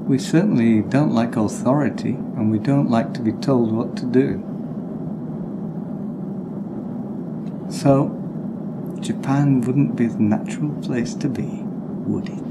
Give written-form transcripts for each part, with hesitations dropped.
We certainly don't like authority, and we don't like to be told what to do. So, Japan wouldn't be the natural place to be, would it?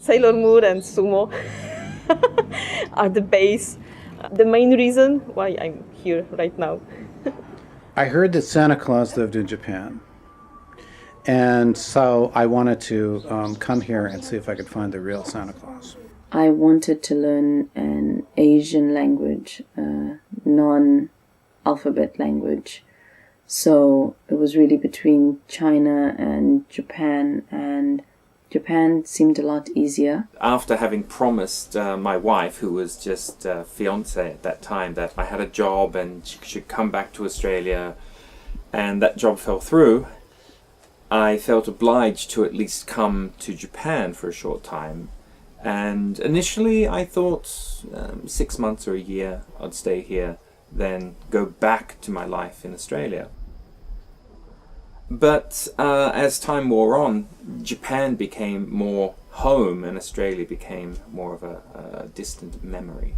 Sailor Moon and sumo are the base, the main reason why I'm here right now. I heard that Santa Claus lived in Japan, and so I wanted to come here and see if I could find the real Santa Claus. I wanted to learn an Asian language, non-alphabet language. So it was really between China and Japan Japan seemed a lot easier. After having promised my wife, who was just fiancée at that time, that I had a job and she should come back to Australia, and that job fell through, I felt obliged to at least come to Japan for a short time. And initially I thought 6 months or a year I'd stay here, then go back to my life in Australia. But as time wore on, Japan became more home and Australia became more of a distant memory.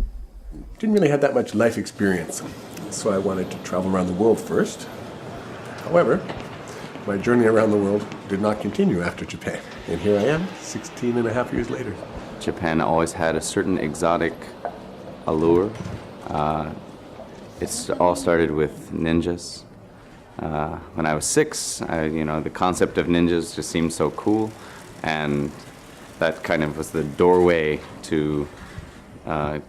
Didn't really have that much life experience, so I wanted to travel around the world first. However, my journey around the world did not continue after Japan, and here I am, 16 and a half years later. Japan always had a certain exotic allure. It all started with ninjas. When I was 6, the concept of ninjas just seemed so cool, and that kind of was the doorway to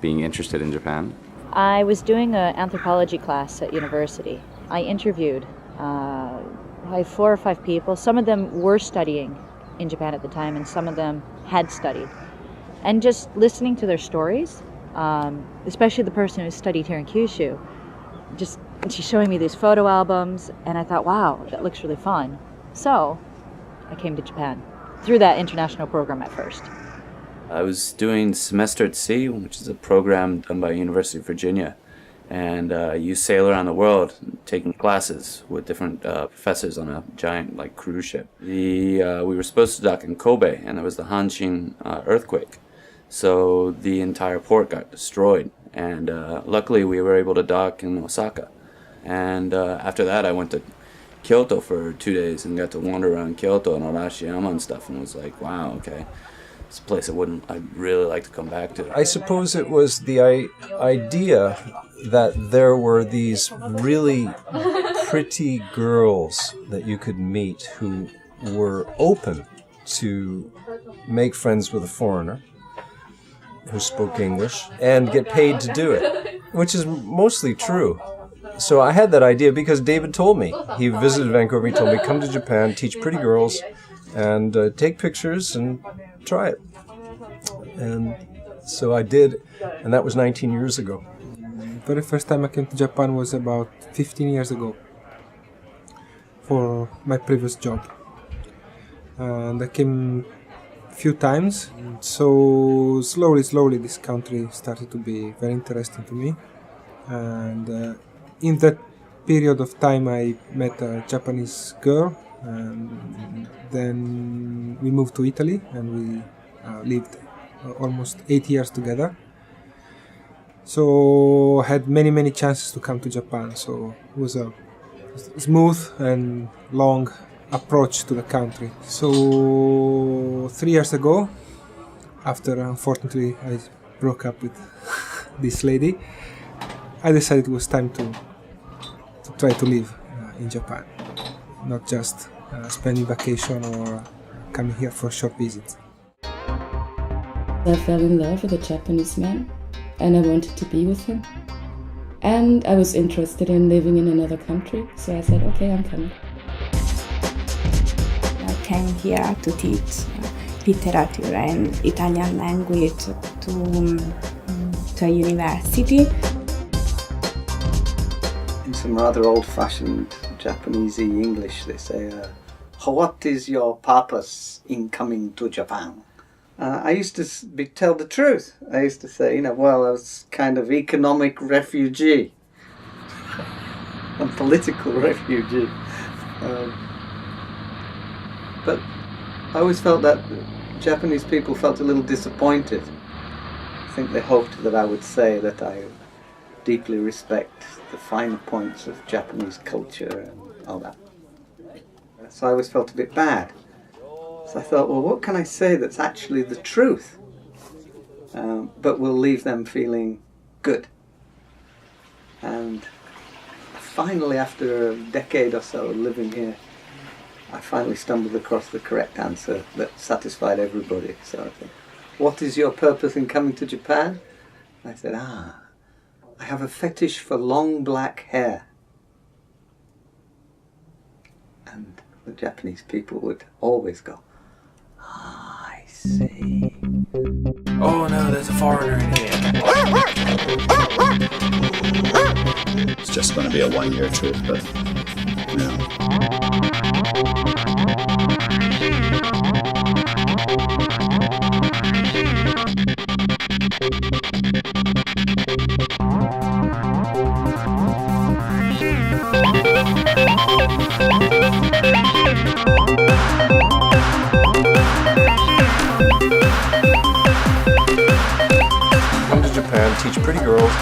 being interested in Japan. I was doing an anthropology class at university. I interviewed probably 4 or 5 people. Some of them were studying in Japan at the time, and some of them had studied. And just listening to their stories, especially the person who studied here in Kyushu, she's showing me these photo albums, and I thought, wow, that looks really fun. So I came to Japan through that international program at first. I was doing Semester at Sea, which is a program done by University of Virginia, and you sail around the world taking classes with different professors on a giant cruise ship. We were supposed to dock in Kobe, and there was the Hanshin earthquake, so the entire port got destroyed, and luckily we were able to dock in Osaka. And after that I went to Kyoto for 2 days and got to wander around Kyoto and Arashiyama and stuff, and was like, wow, okay, it's a place I'd really like to come back to. I suppose it was the idea that there were these really pretty girls that you could meet who were open to make friends with a foreigner who spoke English and get paid to do it, which is mostly true. So I had that idea because David told me. He visited Vancouver, he told me, come to Japan, teach pretty girls, and take pictures and try it. And so I did, and that was 19 years ago. The very first time I came to Japan was about 15 years ago for my previous job. And I came a few times, so slowly this country started to be very interesting to me. And in that period of time I met a Japanese girl, and then we moved to Italy and we lived almost 8 years together. So I had many chances to come to Japan, so it was a smooth and long approach to the country. So 3 years ago, after unfortunately I broke up with this lady, I decided it was time to try to live in Japan, not just spending vacation or coming here for short visits. I fell in love with a Japanese man and I wanted to be with him. And I was interested in living in another country, so I said, okay, I'm coming. I came here to teach literature and Italian language to a university. In some rather old-fashioned Japanesey English, they say, what is your purpose in coming to Japan? I used to tell the truth. I used to say, well, I was kind of economic refugee. A political refugee. But I always felt that Japanese people felt a little disappointed. I think they hoped that I would say that I deeply respect the finer points of Japanese culture and all that. So I always felt a bit bad. So I thought, well, what can I say that's actually the truth, but will leave them feeling good? And finally, after a decade or so living here, I finally stumbled across the correct answer that satisfied everybody. So I think, what is your purpose in coming to Japan? I said, I have a fetish for long black hair. And the Japanese people would always go, I see. Oh no, there's a foreigner in here. It's just going to be a one-year trip, but Come to Japan, teach pretty girls.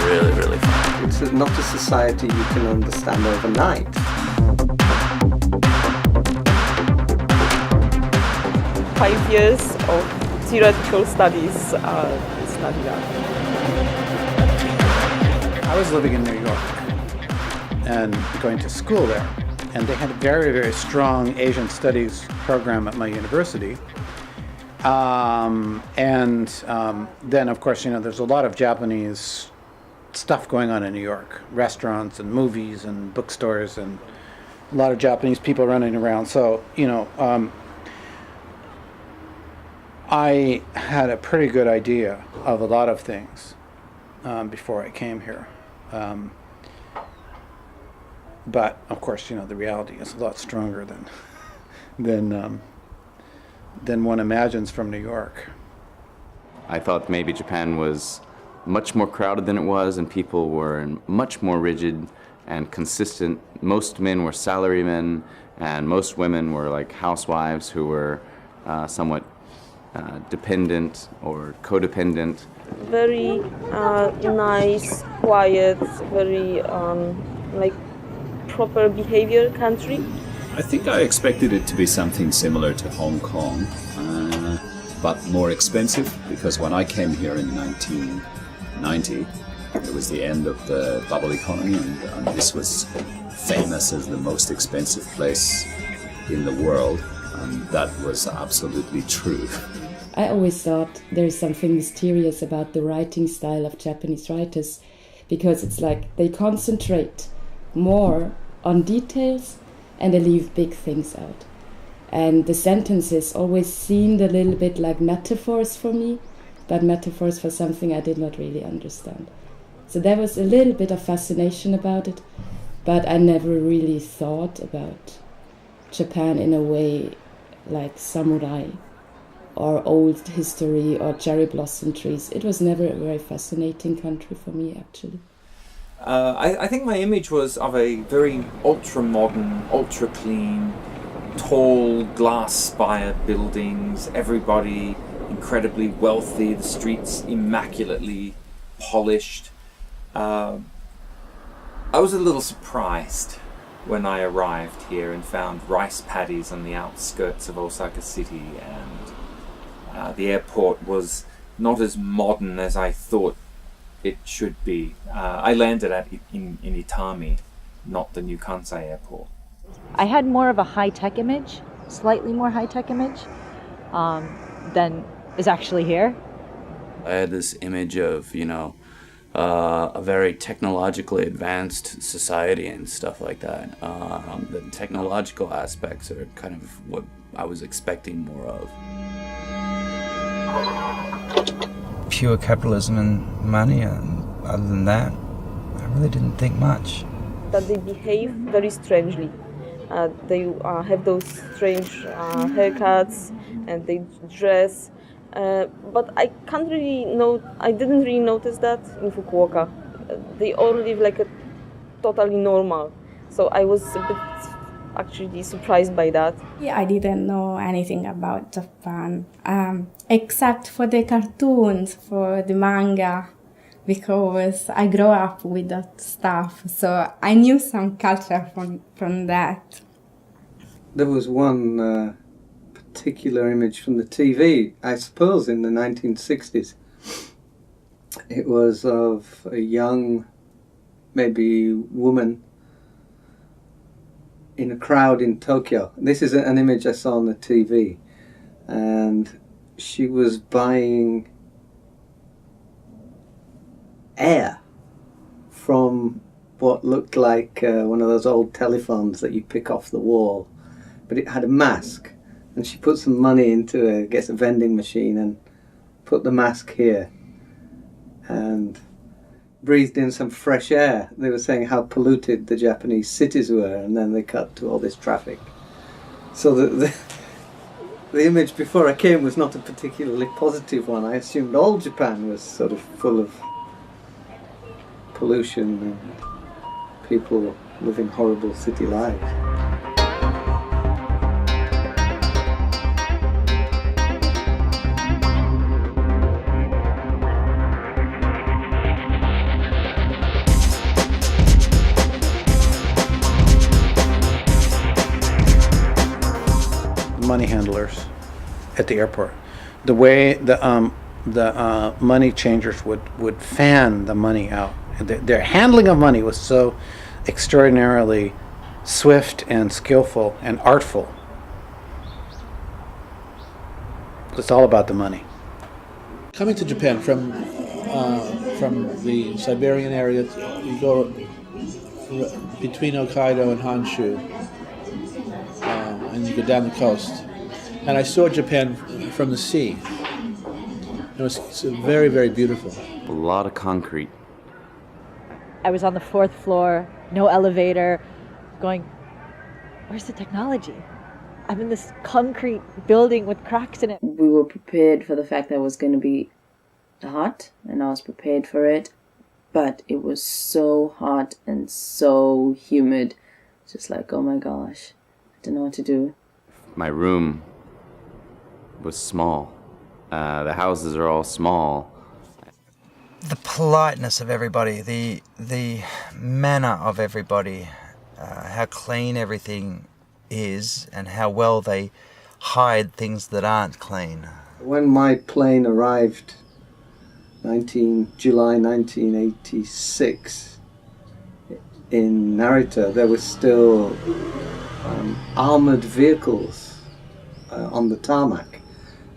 Really fun. It's not a society you can understand overnight. Five years of theoretical studies studied that. I was living in New York and going to school there, and they had a very strong Asian studies program at my university. Then, of course, there's a lot of Japanese stuff going on in New York, restaurants and movies and bookstores and a lot of Japanese people running around. So, I had a pretty good idea of a lot of things before I came here. But, of course, the reality is a lot stronger than one imagines from New York. I thought maybe Japan was much more crowded than it was, and people were much more rigid and consistent. Most men were salarymen, and most women were like housewives who were somewhat dependent or codependent. Very nice, quiet, very proper behavior country. I think I expected it to be something similar to Hong Kong, but more expensive, because when I came here in 1990, it was the end of the bubble economy, and this was famous as the most expensive place in the world. And that was absolutely true. I always thought there's something mysterious about the writing style of Japanese writers, because it's like they concentrate more on details and they leave big things out. And the sentences always seemed a little bit like metaphors for me, but metaphors for something I did not really understand. So there was a little bit of fascination about it, but I never really thought about Japan in a way like samurai or old history or cherry blossom trees. It was never a very fascinating country for me, actually. I think my image was of a very ultra-modern, ultra-clean, tall, glass-spired buildings, everybody incredibly wealthy, the streets immaculately polished. I was a little surprised when I arrived here and found rice paddies on the outskirts of Osaka City, and the airport was not as modern as I thought it should be. I landed in Itami, not the new Kansai airport. I had more of a high-tech image, slightly more high-tech image than is actually here. I had this image of, a very technologically advanced society and stuff like that. The technological aspects are kind of what I was expecting more of. Pure capitalism and money, and other than that, I really didn't think much. That they behave very strangely. They have those strange haircuts and they dress. But I didn't really notice that in Fukuoka. They all live like a totally normal. So I was a bit actually surprised by that. Yeah, I didn't know anything about Japan, except for the cartoons, for the manga, because I grew up with that stuff. So I knew some culture from that. There was one particular image from the TV, I suppose in the 1960s. It was of a young, maybe woman in a crowd in Tokyo. This is an image I saw on the TV, and she was buying air from what looked like one of those old telephones that you pick off the wall, but it had a mask. And she put some money into a vending machine and put the mask here and breathed in some fresh air. They were saying how polluted the Japanese cities were, and then they cut to all this traffic. So the image before I came was not a particularly positive one. I assumed all Japan was sort of full of pollution and people living horrible city lives. Money handlers at the airport. The way the money changers would fan the money out. Their handling of money was so extraordinarily swift and skillful and artful. It's all about the money. Coming to Japan from the Siberian area, you go between Hokkaido and Honshu, and you go down the coast. And I saw Japan from the sea. It was very, very beautiful. A lot of concrete. I was on the 4th floor, no elevator, going, where's the technology? I'm in this concrete building with cracks in it. We were prepared for the fact that it was going to be hot, and I was prepared for it. But it was so hot and so humid. Just like, oh my gosh, I don't know what to do. My room was small. The houses are all small. The politeness of everybody, the manner of everybody, how clean everything is, and how well they hide things that aren't clean. When my plane arrived, July 1986, in Narita, there were still armoured vehicles on the tarmac.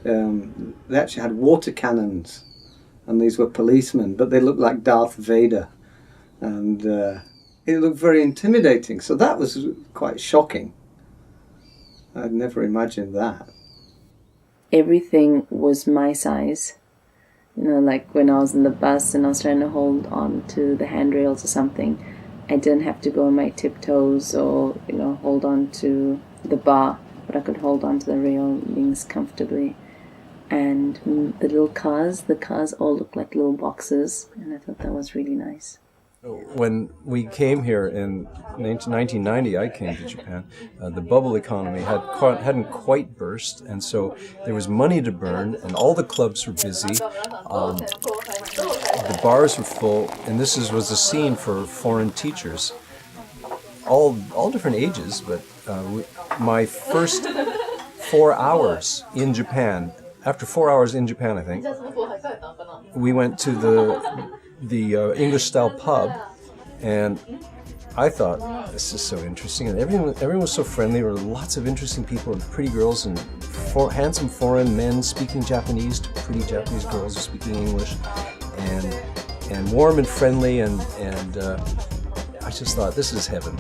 They actually had water cannons, and these were policemen, but they looked like Darth Vader, and it looked very intimidating. So that was quite shocking. I'd never imagined that. Everything was my size. You know, like when I was in the bus and I was trying to hold on to the handrails or something, I didn't have to go on my tiptoes or, you know, hold on to the bar, but I could hold on to the railings comfortably. And the cars all looked like little boxes, and I thought that was really nice. When we came here in 1990, I came to Japan, the bubble economy hadn't quite burst, and so there was money to burn, and all the clubs were busy. The bars were full, and this was a scene for foreign teachers, all different ages, but my first 4 hours in Japan, after 4 hours in Japan, I think, we went to the English-style pub, and I thought, this is so interesting, and everyone was so friendly. There were lots of interesting people and pretty girls and handsome foreign men speaking Japanese to pretty Japanese girls speaking English, and warm and friendly, and I just thought, this is heaven,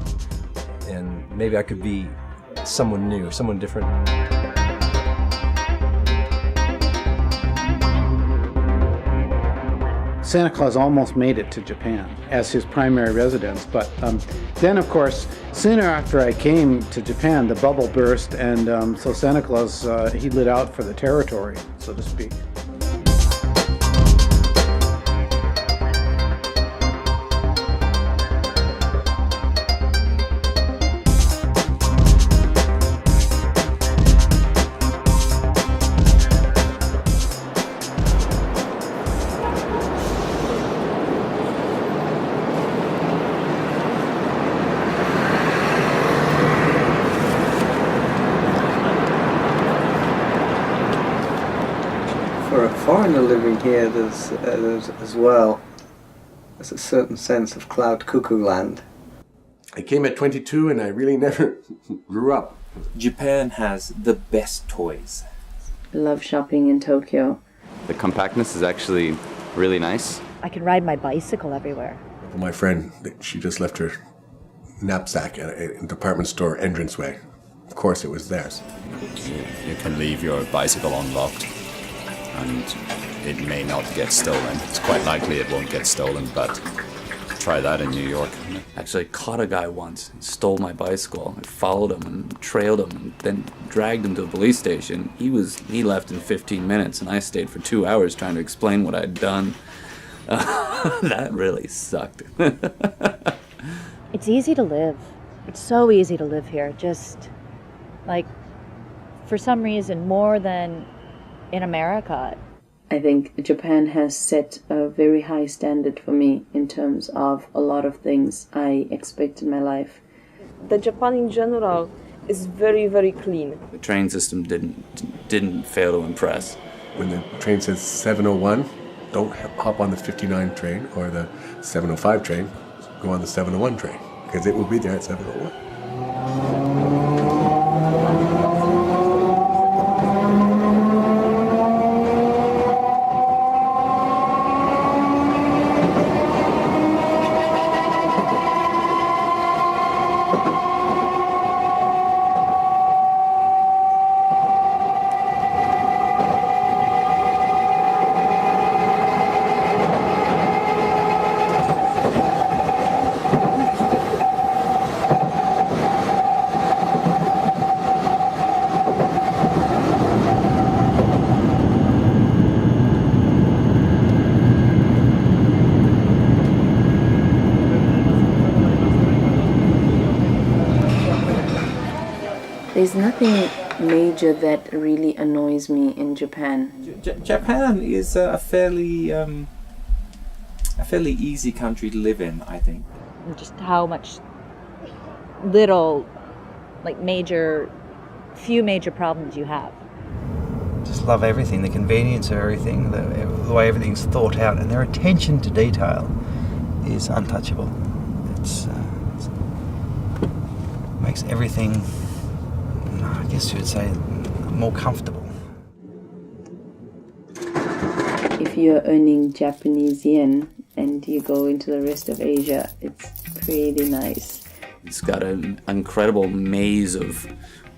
and maybe I could be someone new, someone different. Santa Claus almost made it to Japan as his primary residence, but then, of course, sooner after I came to Japan, the bubble burst, and so Santa Claus, he lit out for the territory, so to speak. For a foreigner living here, there's as well, there's a certain sense of cloud cuckoo land. I came at 22 and I really never grew up. Japan has the best toys. I love shopping in Tokyo. The compactness is actually really nice. I can ride my bicycle everywhere. My friend, she just left her knapsack at a department store entranceway. Of course it was theirs. You can leave your bicycle unlocked and it may not get stolen. It's quite likely it won't get stolen, but try that in New York. Actually, I caught a guy once. He stole my bicycle. I followed him and trailed him and then dragged him to a police station. He left in 15 minutes and I stayed for 2 hours trying to explain what I'd done. That really sucked. It's easy to live. It's so easy to live here. Just, like, for some reason, more than in America. I think Japan has set a very high standard for me in terms of a lot of things I expect in my life. The Japan in general is very, very clean. The train system didn't fail to impress. When the train says 701, don't hop on the 59 train or the 705 train. Go on the 701 train, because it will be there at 701. There's nothing major that really annoys me in Japan. Japan is a fairly easy country to live in, I think. Just how much little, like few major problems you have. Just love everything, the convenience of everything, the way everything's thought out, and their attention to detail is untouchable. It makes everything, I guess you would say, more comfortable. If you're earning Japanese yen and you go into the rest of Asia, it's pretty nice. It's got an incredible maze of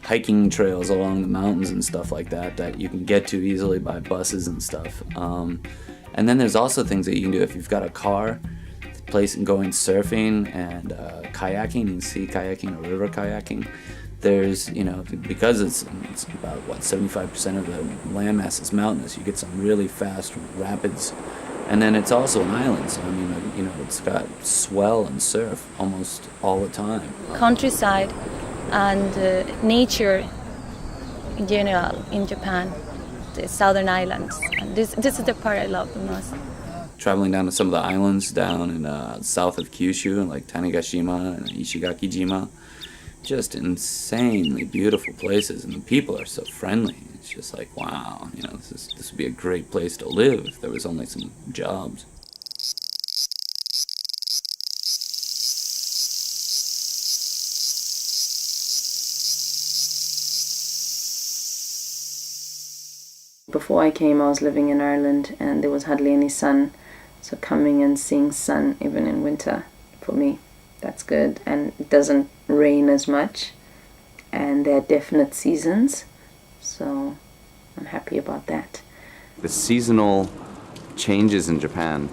hiking trails along the mountains and stuff like that you can get to easily by buses and stuff. And then there's also things that you can do if you've got a car, place and going surfing and kayaking, and sea kayaking or river kayaking. There's, because it's about 75% of the landmass is mountainous, you get some really fast rapids. And then it's also an island, so it's got swell and surf almost all the time. Countryside and nature in general in Japan, the southern islands. And this is the part I love the most. Traveling down to some of the islands down in south of Kyushu, like Tanegashima and Ishigaki-jima. Just insanely beautiful places, and the people are so friendly. It's just like, wow, this would be a great place to live if there was only some jobs. Before I came, I was living in Ireland and there was hardly any sun. So coming and seeing sun, even in winter, for me, that's good. And it doesn't rain as much. And there are definite seasons. So I'm happy about that. The seasonal changes in Japan,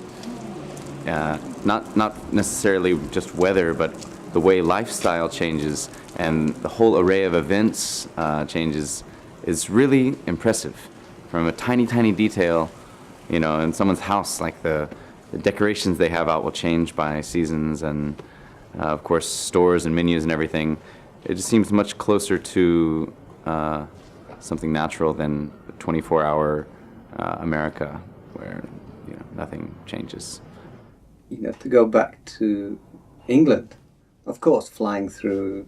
not necessarily just weather, but the way lifestyle changes and the whole array of events changes is really impressive. From a tiny, tiny detail, in someone's house, like the decorations they have out will change by seasons, and of course stores and menus and everything. It just seems much closer to something natural than 24-hour America, where nothing changes. To go back to England, of course, flying through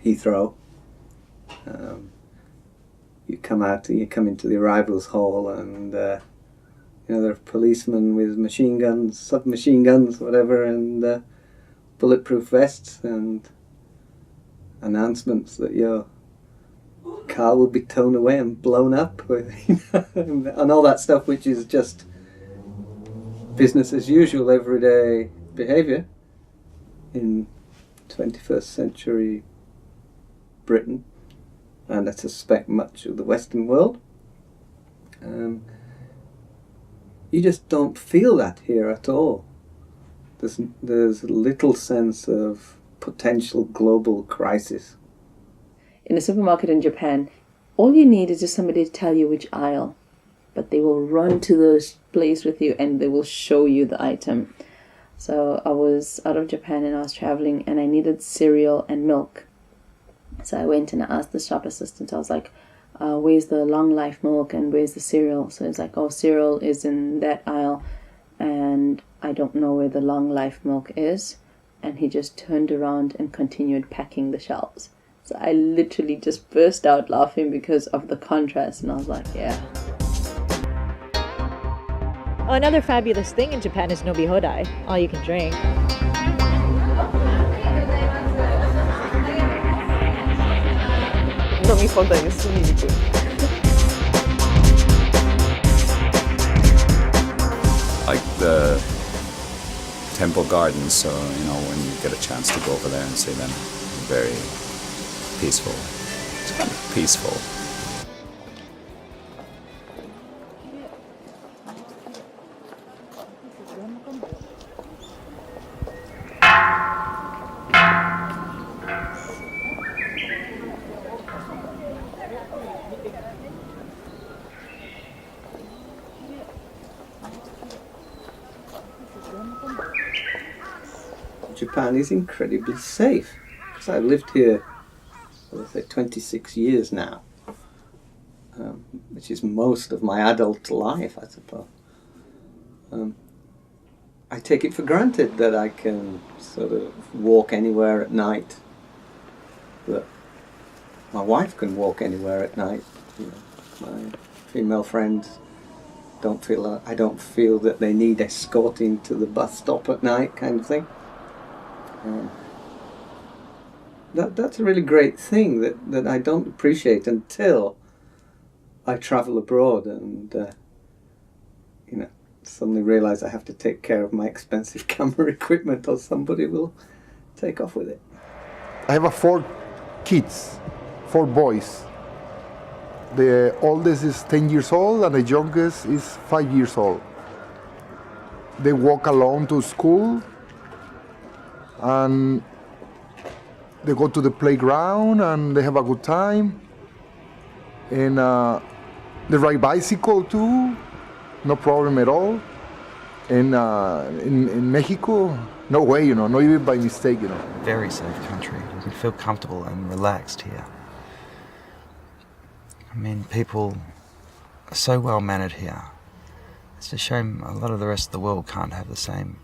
Heathrow. You come into the arrivals hall, and there are policemen with machine guns, submachine guns, whatever, and bulletproof vests, and announcements that your car will be towed away and blown up, and all that stuff, which is just business as usual, everyday behaviour in 21st century Britain, and I suspect much of the Western world. You just don't feel that here at all. There's little sense of potential global crisis. In a supermarket in Japan, all you need is just somebody to tell you which aisle, but they will run to the place with you and they will show you the item. So I was out of Japan and I was traveling and I needed cereal and milk. So I went and I asked the shop assistant, I was like, where's the long life milk and where's the cereal? So it's like, oh, cereal is in that aisle and I don't know where the long life milk is. And he just turned around and continued packing the shelves. So I literally just burst out laughing because of the contrast, and I was like, yeah. Oh, another fabulous thing in Japan is nobi hodai, all you can drink. Nobi hodai is really good. Like the temple gardens, so when you get a chance to go over there and see them, very peaceful. It's kind of peaceful. Japan is incredibly safe, because I've lived here, let's say, 26 years now, which is most of my adult life, I suppose. I take it for granted that I can sort of walk anywhere at night, that my wife can walk anywhere at night. My female friends I don't feel that they need escorting to the bus stop at night, kind of thing. That's a really great thing that I don't appreciate until I travel abroad and, suddenly realise I have to take care of my expensive camera equipment or somebody will take off with it. I have 4 kids, 4 boys. The oldest is 10 years old and the youngest is 5 years old. They walk alone to school and they go to the playground and they have a good time. And they ride bicycle too, no problem at all. And in Mexico, no way, not even by mistake, Very safe country. You can feel comfortable and relaxed here. I mean, people are so well mannered here. It's a shame a lot of the rest of the world can't have the same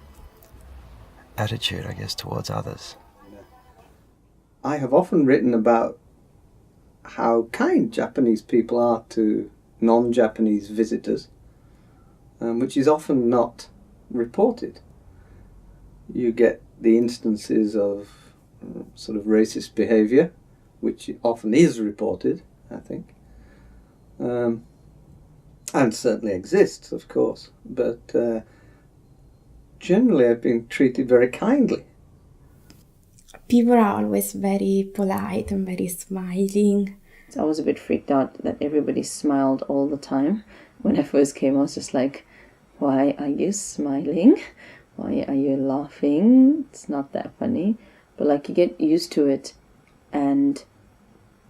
attitude, I guess, towards others. I have often written about how kind Japanese people are to non-Japanese visitors, which is often not reported. You get the instances of sort of racist behaviour, which often is reported, I think, and certainly exists, of course, but generally I've been treated very kindly. People are always very polite and very smiling. I was a bit freaked out that everybody smiled all the time. When I first came, I was just like, why are you smiling? Why are you laughing? It's not that funny. But you get used to it, and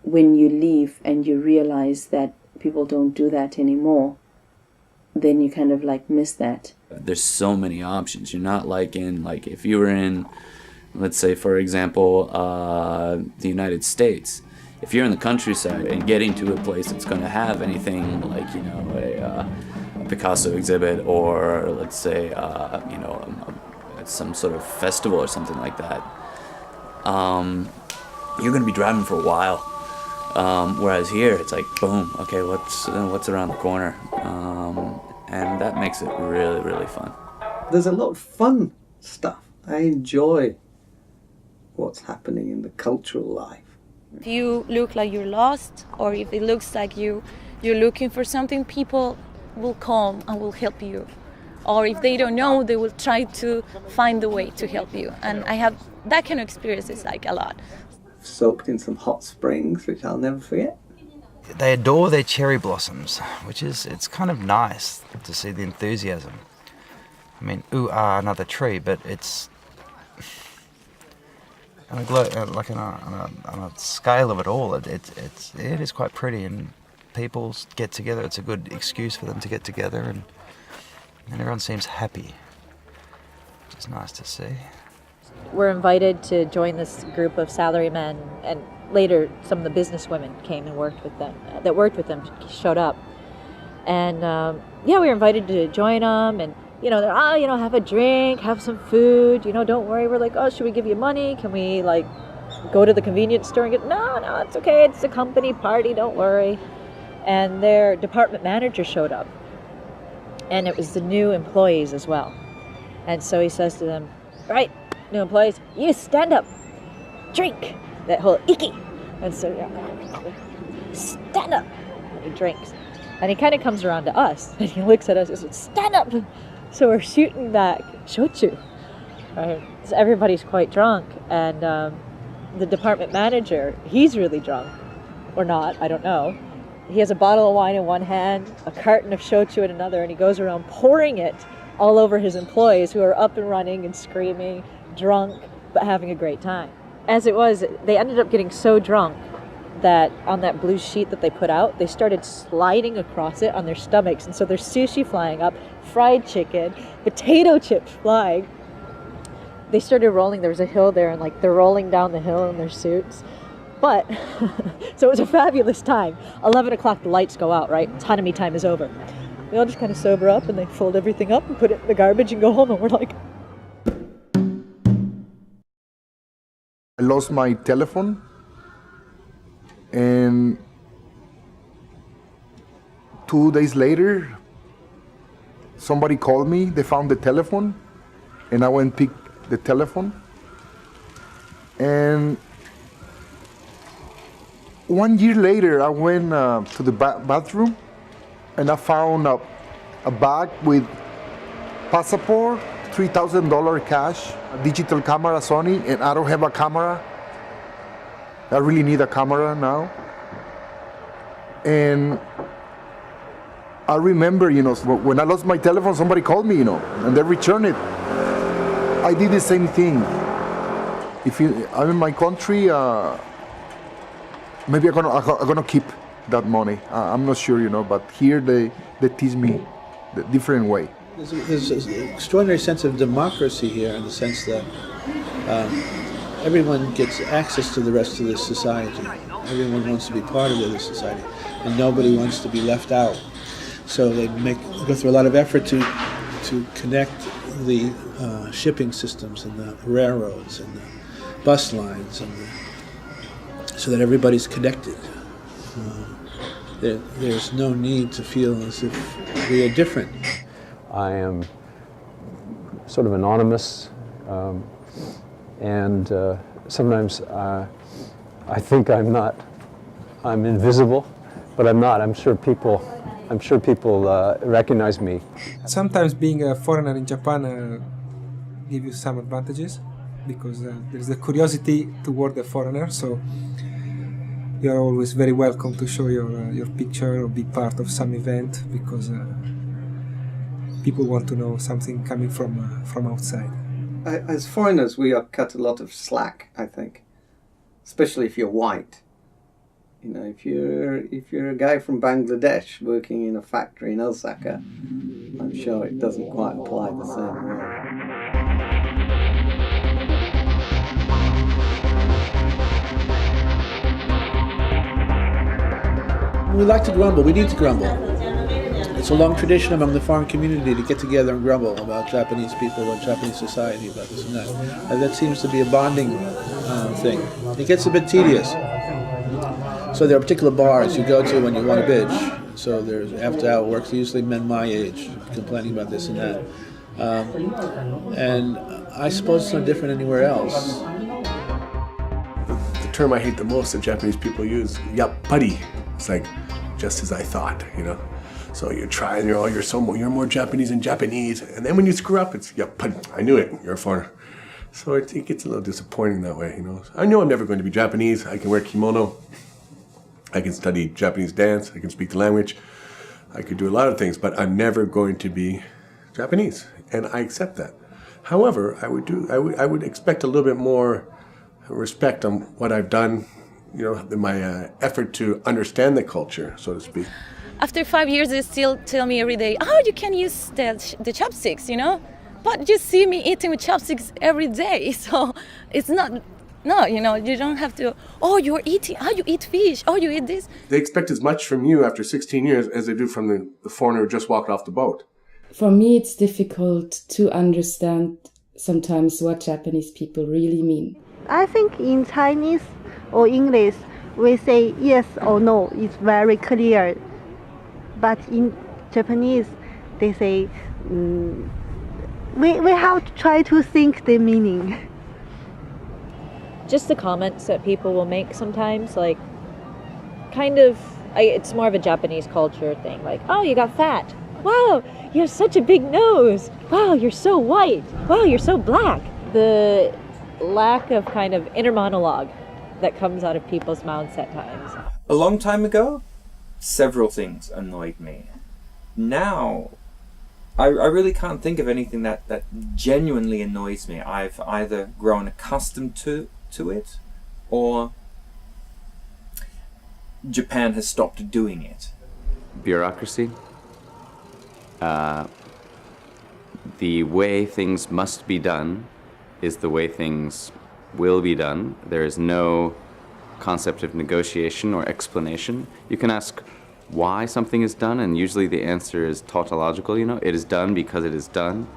when you leave and you realize that people don't do that anymore, then you kind of miss that. There's so many options. You're not if you were in, let's say, for example, the United States. If you're in the countryside and getting to a place that's going to have anything a Picasso exhibit or, let's say, some sort of festival or something like that, you're going to be driving for a while. Whereas here, it's boom, okay, what's around the corner? And that makes it really, really fun. There's a lot of fun stuff. I enjoy what's happening in the cultural life. If you look like you're lost, or if it looks like you're looking for something, people will come and will help you. Or if they don't know, they will try to find a way to help you. And I have that kind of experiences a lot. Soaked in some hot springs, which I'll never forget. They adore their cherry blossoms, it's kind of nice to see the enthusiasm. I mean, another tree, but it's on a scale of it all. It is quite pretty, and people get together. It's a good excuse for them to get together, and everyone seems happy, which is nice to see. We're invited to join this group of salarymen, and later some of the businesswomen came and worked with them, showed up. And we were invited to join them, and they're, have a drink, have some food, don't worry. We're like, oh, should we give you money? Can we go to the convenience store and get, no, it's okay. It's a company party, don't worry. And their department manager showed up, and it was the new employees as well. And so he says to them, right, new employees, you stand up, drink, that whole iki. And so, stand up, and he drinks. And he kind of comes around to us, and he looks at us and says, stand up. So we're shooting back shochu, right? So everybody's quite drunk, and the department manager, he's really drunk, or not, I don't know. He has a bottle of wine in one hand, a carton of shochu in another, and he goes around pouring it all over his employees who are up and running and screaming, drunk, but having a great time. As it was, they ended up getting so drunk that on that blue sheet that they put out, they started sliding across it on their stomachs. And so there's sushi flying up, fried chicken, potato chips flying. They started rolling. There was a hill there, and they're rolling down the hill in their suits. But, so it was a fabulous time. 11 o'clock, the lights go out, right? Hanami time is over. We all just kind of sober up, and they fold everything up and put it in the garbage and go home, and we're like... I lost my telephone, and 2 days later, somebody called me. They found the telephone, and I went and picked the telephone. And 1 year later, I went to the bathroom and I found a bag with passport, $3,000 cash, a digital camera Sony, and I don't have a camera. I really need a camera now. And I remember, when I lost my telephone, somebody called me, and they returned it. I did the same thing. If I'm in my country, maybe I'm gonna keep that money. I'm not sure, but here they teach me the different way. There's an extraordinary sense of democracy here, in the sense that everyone gets access to the rest of the society. Everyone wants to be part of the society, and nobody wants to be left out. So they go through a lot of effort to connect the shipping systems and the railroads and the bus lines, so that everybody's connected. There's no need to feel as if we are different. I am sort of anonymous, and sometimes I think I'm invisible, but I'm not. I'm sure people recognize me. Sometimes being a foreigner in Japan gives you some advantages, because there's a curiosity toward the foreigner, so you're always very welcome to show your picture or be part of some event, because people want to know something coming from outside. As foreigners, we are cut a lot of slack, I think, especially if you're white. If you're a guy from Bangladesh working in a factory in Osaka, I'm sure it doesn't quite apply the same way. We like to grumble. We need to grumble. It's a long tradition among the foreign community to get together and grumble about Japanese people and Japanese society, about this and that. And that seems to be a bonding thing. It gets a bit tedious. So there are particular bars you go to when you want a bitch. So there's after-hour work, usually men my age, complaining about this and that. And I suppose it's no different anywhere else. The term I hate the most that Japanese people use, yappari. It's like, just as I thought, So you try and you're more Japanese than Japanese, and then when you screw up, it's I knew it. You're a foreigner. So it gets a little disappointing that way, I know I'm never going to be Japanese. I can wear kimono. I can study Japanese dance. I can speak the language. I could do a lot of things, but I'm never going to be Japanese, and I accept that. However, I would expect a little bit more respect on what I've done. My effort to understand the culture, so to speak. After 5 years, they still tell me every day, "Oh, you can use the chopsticks, But you see me eating with chopsticks every day, so it's not. No, you don't have to. Oh, you're eating. Oh, you eat fish. Oh, you eat this. They expect as much from you after 16 years as they do from the foreigner who just walked off the boat. For me, it's difficult to understand sometimes what Japanese people really mean. I think in Chinese or English, we say yes or no. It's very clear. But in Japanese, they say, we have to try to think the meaning. Just the comments that people will make sometimes, like, it's more of a Japanese culture thing. Like, oh, you got fat. Wow, you have such a big nose. Wow, you're so white. Wow, you're so black. The lack of kind of inner monologue that comes out of people's mouths at times. A long time ago, several things annoyed me. Now, I really can't think of anything that genuinely annoys me. I've either grown accustomed to it, or Japan has stopped doing it. Bureaucracy. The way things must be done is the way things will be done. There is no concept of negotiation or explanation. You can ask why something is done, and usually the answer is tautological, it is done because it is done.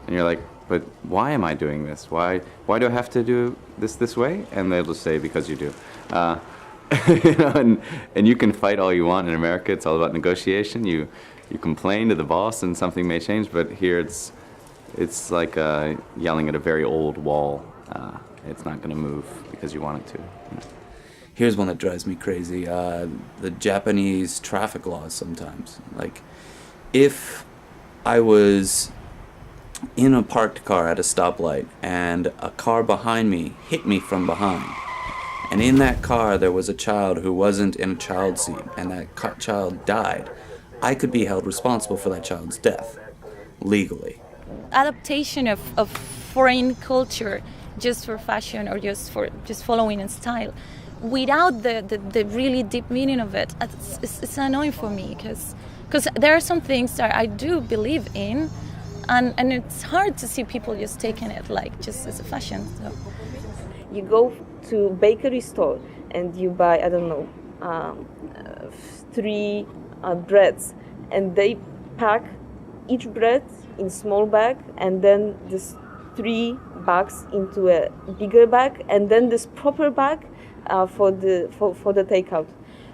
And you're like, but why am I doing this? Why do I have to do this way? And they'll just say, because you do. And you can fight all you want. In America, it's all about negotiation. You complain to the boss and something may change, but here it's like yelling at a very old wall. It's not going to move because you want it to. Here's one that drives me crazy. The Japanese traffic laws sometimes. Like, if I was in a parked car at a stoplight and a car behind me hit me from behind, and in that car there was a child who wasn't in a child seat, and that child died, I could be held responsible for that child's death, legally. Adaptation of foreign culture just for fashion or just following a style, without the really deep meaning of it, it's annoying for me, because there are some things that I do believe in, and it's hard to see people just taking it like just as a fashion. So. You go to bakery store and you buy, I don't know, 3 breads, and they pack each bread in small bag, and then this 3 bags into a bigger bag, and then this proper bag for the takeout.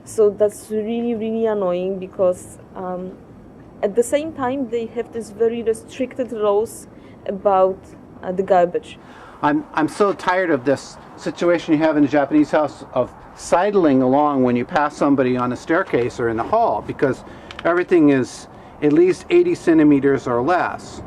So that's really, really annoying, because at the same time they have this very restricted laws about the garbage. I'm so tired of this situation you have in a Japanese house of sidling along when you pass somebody on a staircase or in the hall, because everything is at least 80 centimeters or less.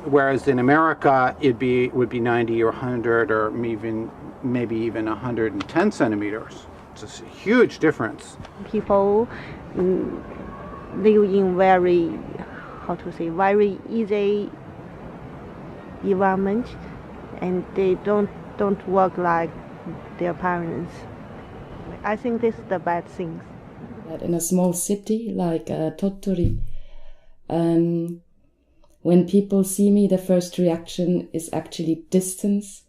Whereas in America it would be 90 or 100 or maybe even 110 centimeters. It's a huge difference. People live in very easy environment, and they don't work like their parents. I think this is the bad thing. In a small city like Tottori, when people see me, the first reaction is actually distance.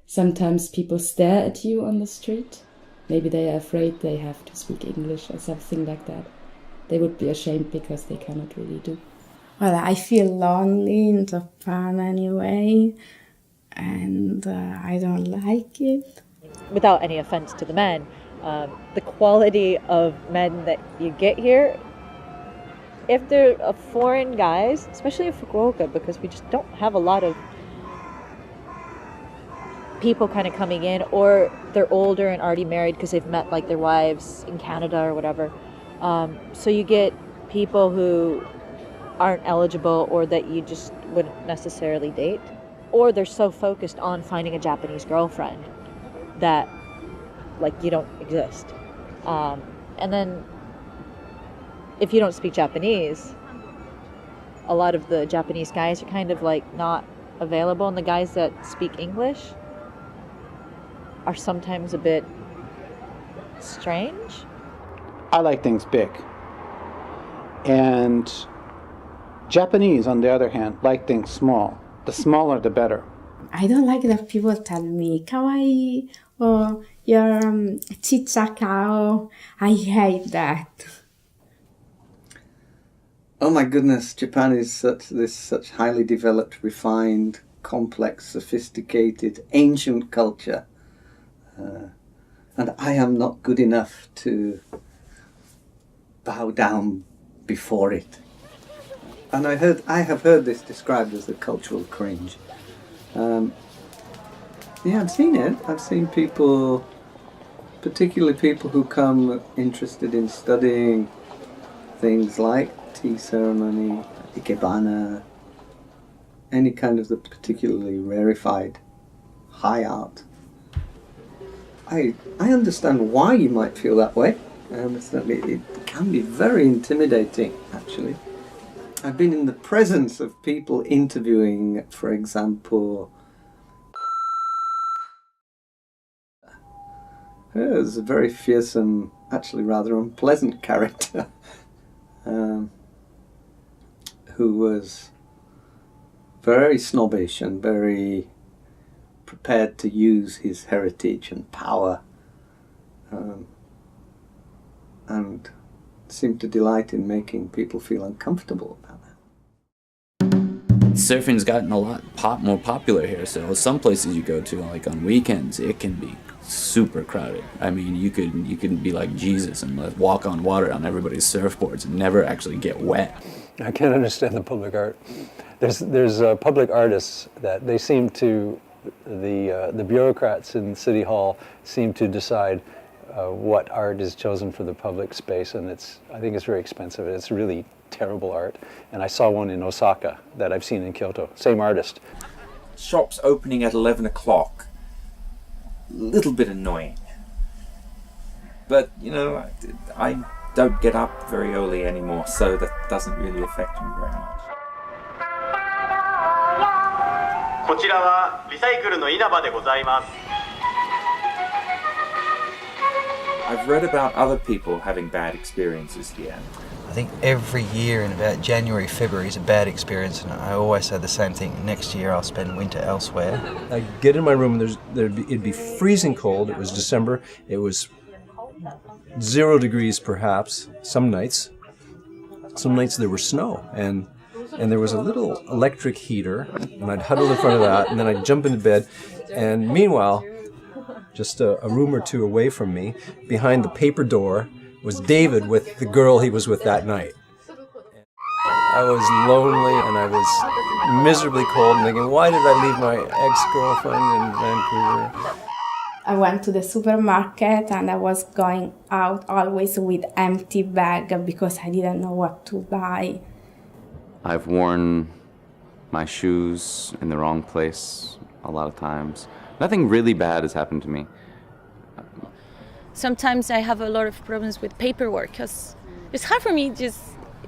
Sometimes people stare at you on the street. Maybe they are afraid they have to speak English or something like that. They would be ashamed because they cannot really do. Well, I feel lonely in Japan anyway, and I don't like it. Without any offense to the men, the quality of men that you get here, if they're foreign guys, especially in Fukuoka, because we just don't have a lot of people kind of coming in, or they're older and already married because they've met like their wives in Canada or whatever. So you get people who aren't eligible, or that you just wouldn't necessarily date, or they're so focused on finding a Japanese girlfriend that like you don't exist. And then if you don't speak Japanese, a lot of the Japanese guys are kind of like not available, and the guys that speak English are sometimes a bit strange. I like things big. And Japanese, on the other hand, like things small. The smaller, the better. I don't like that people tell me kawaii or you're chichakao. I hate that. Oh my goodness, Japan is such highly developed, refined, complex, sophisticated, ancient culture. And I am not good enough to bow down before it. And I have heard this described as a cultural cringe. Yeah, I've seen it. I've seen people, particularly people who come interested in studying things like tea ceremony, ikebana, any kind of the particularly rarefied high art. I understand why you might feel that way. I understand it can be very intimidating, actually. I've been in the presence of people interviewing, for example, there's a very fearsome, actually rather unpleasant character who was very snobbish and very prepared to use his heritage and power, and seemed to delight in making people feel uncomfortable about that. Surfing's gotten a lot more popular here, so some places you go to, like on weekends, it can be super crowded. I mean, you could be like Jesus and walk on water on everybody's surfboards and never actually get wet. I can't understand the public art. There's public artists that they seem to the bureaucrats in City Hall seem to decide what art is chosen for the public space, and I think it's very expensive. It's really terrible art. And I saw one in Osaka that I've seen in Kyoto. Same artist. Shops opening at 11 o'clock. A little bit annoying. But, you know, I don't get up very early anymore, so that doesn't really affect me very much. こちらはリサイクルの稲葉でございます。 I've read about other people having bad experiences here. I think every year in about January, February is a bad experience, and I always say the same thing. Next year I'll spend winter elsewhere. I get in my room and it'd be freezing cold. It was December. It was 0 degrees perhaps some nights. Some nights there was snow, and there was a little electric heater, and I'd huddle in front of that, and then I'd jump into bed, and meanwhile, just a room or two away from me, behind the paper door, was David with the girl he was with that night. I was lonely and I was miserably cold and thinking, why did I leave my ex-girlfriend in Vancouver? I went to the supermarket and I was going out always with empty bag because I didn't know what to buy. I've worn my shoes in the wrong place a lot of times. Nothing really bad has happened to me. Sometimes I have a lot of problems with paperwork because it's hard for me just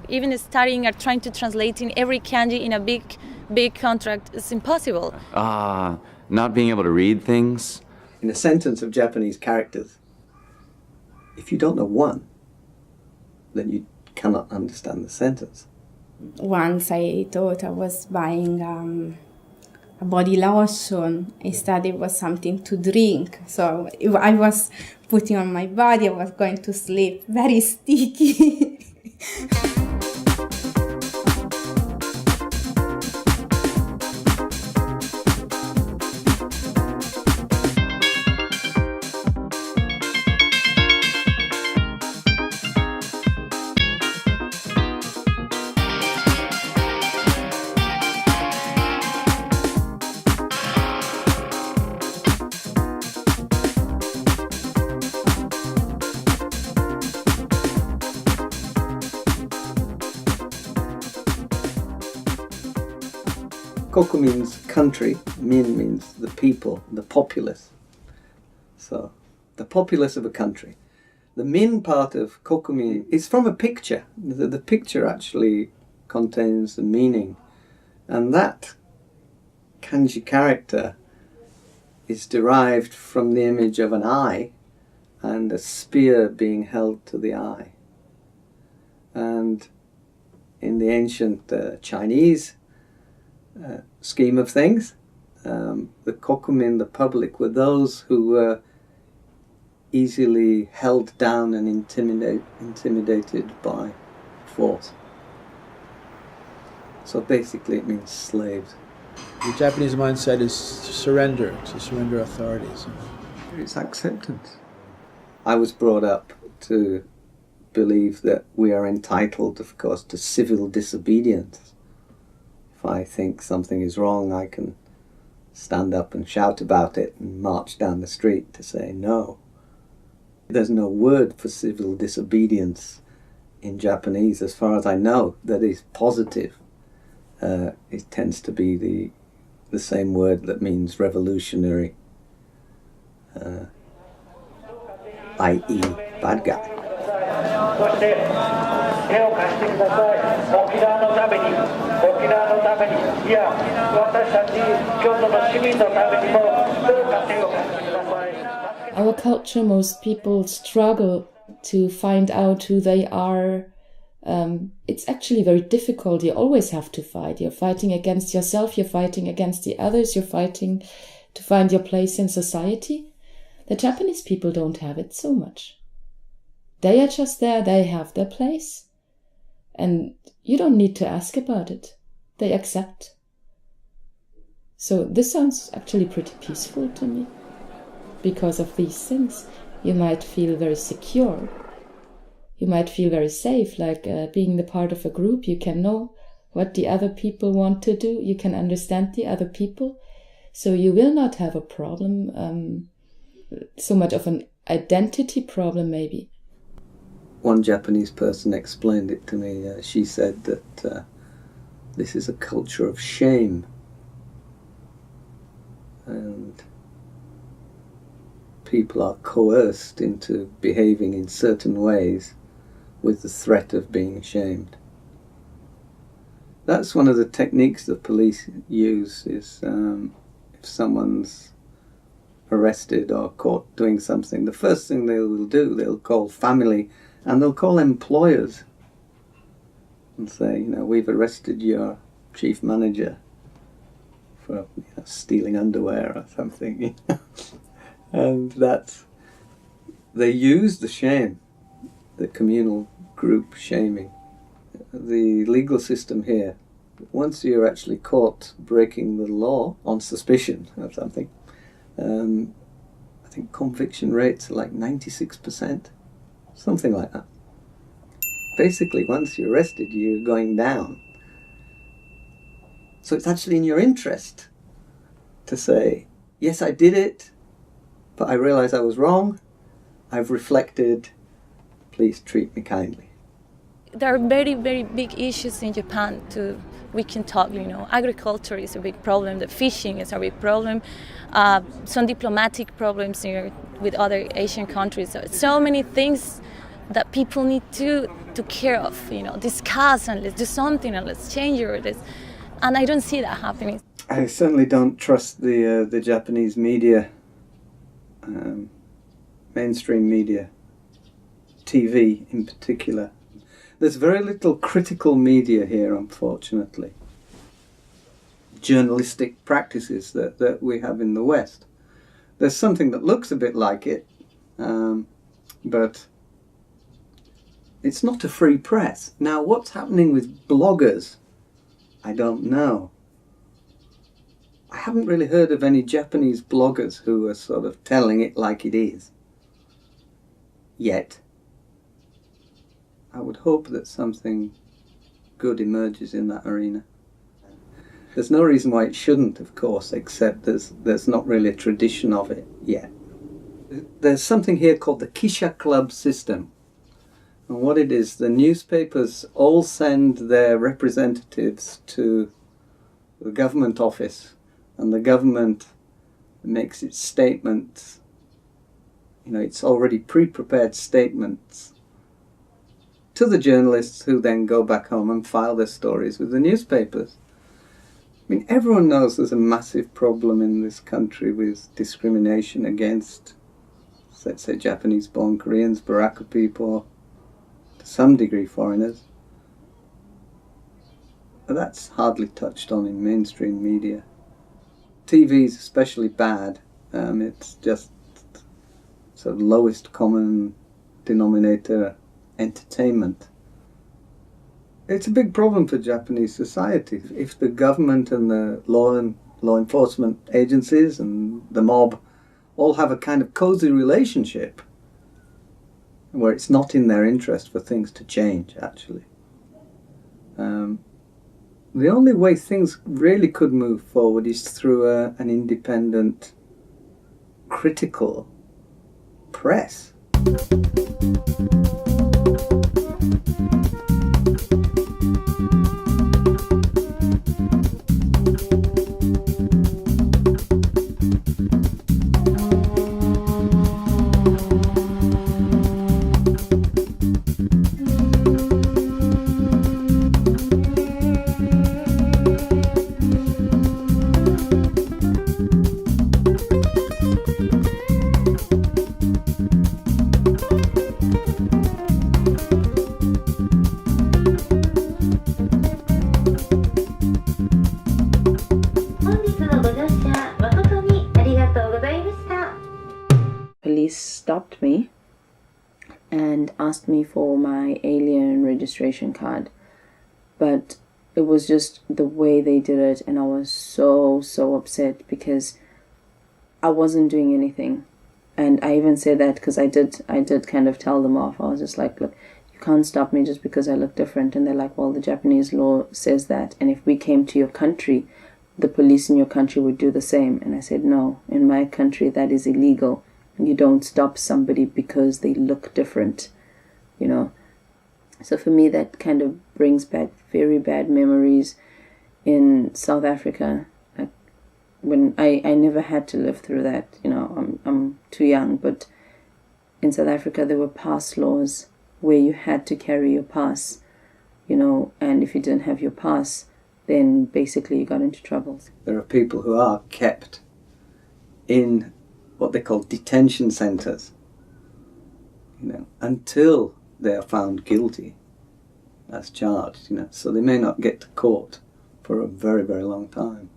even studying or trying to translate in every kanji in a big contract is impossible. Not being able to read things. In a sentence of Japanese characters, if you don't know one, then you cannot understand the sentence. Once I thought I was buying a body lotion. Instead, it was something to drink. So if I was putting on my body, I was going to sleep. Very sticky. Koku means country, min means the people, the populace. So, the populace of a country. The min part of kokumi is from a picture. The picture actually contains the meaning. And that kanji character is derived from the image of an eye and a spear being held to the eye. And in the ancient Chinese scheme of things, the kokumin, the public, were those who were easily held down and intimidated by force. So basically it means slaves. The Japanese mindset is surrender, to surrender authorities. It's acceptance. I was brought up to believe that we are entitled, of course, to civil disobedience. If I think something is wrong, I can stand up and shout about it and march down the street to say no. There's no word for civil disobedience in Japanese, as far as I know, that is positive. It tends to be the same word that means revolutionary, i.e. bad guy. Our culture, most people struggle to find out who they are. It's actually very difficult. You always have to fight. You're fighting against yourself, you're fighting against the others, you're fighting to find your place in society. The Japanese people don't have it so much. They are just there, they have their place. And you don't need to ask about it. They accept. So this sounds actually pretty peaceful to me. Because of these things, you might feel very secure. You might feel very safe, like being the part of a group. You can know what the other people want to do. You can understand the other people. So you will not have a problem, so much of an identity problem maybe. One Japanese person explained it to me. She said that this is a culture of shame. And people are coerced into behaving in certain ways with the threat of being shamed. That's one of the techniques the police use, is if someone's arrested or caught doing something, the first thing they will do, they'll call family and they'll call employers and say, we've arrested your chief manager for stealing underwear or something. And they use the shame, the communal group shaming. The legal system here, once you're actually caught breaking the law on suspicion of something, I think conviction rates are like 96%, something like that. Basically, once you're arrested, you're going down. So it's actually in your interest to say, yes, I did it, but I realize I was wrong. I've reflected. Please treat me kindly. There are very, very big issues in Japan too. We can talk, agriculture is a big problem, the fishing is a big problem, some diplomatic problems here with other Asian countries. So many things that people need to care of, discuss and let's do something and let's change it. And I don't see that happening. I certainly don't trust the Japanese media, mainstream media, TV in particular. There's very little critical media here, unfortunately. Journalistic practices that we have in the West. There's something that looks a bit like it, but it's not a free press. Now, what's happening with bloggers, I don't know. I haven't really heard of any Japanese bloggers who are sort of telling it like it is. Yet. I would hope that something good emerges in that arena. There's no reason why it shouldn't, of course, except there's not really a tradition of it yet. There's something here called the Kisha Club system. And what it is, the newspapers all send their representatives to the government office, and the government makes its statements. It's already pre-prepared statements to the journalists, who then go back home and file their stories with the newspapers. I mean, everyone knows there's a massive problem in this country with discrimination against, let's say, Japanese-born Koreans, Baraka people, to some degree foreigners. But that's hardly touched on in mainstream media. TV is especially bad. It's just sort of lowest common denominator entertainment. It's a big problem for Japanese society. If the government and the law enforcement agencies and the mob all have a kind of cozy relationship where it's not in their interest for things to change, actually. The only way things really could move forward is through an independent, critical press. Police stopped me and asked me for my alien registration card, but it was just the way they did it, and I was so upset because I wasn't doing anything. And I even said that because I did kind of tell them off. I was just like, look, you can't stop me just because I look different. And they're like, well, the Japanese law says that, and if we came to your country, the police in your country would do the same. And I said, no, in my country that is illegal. You don't stop somebody because they look different, you know. So for me, that kind of brings back very bad memories in South Africa. Like when I never had to live through that, you know, I'm too young, but in South Africa there were pass laws where you had to carry your pass, you know, and if you didn't have your pass, then basically you got into trouble. There are people who are kept in what they call detention centres, you know, until they are found guilty as charged, you know, so they may not get to court for a very, very long time.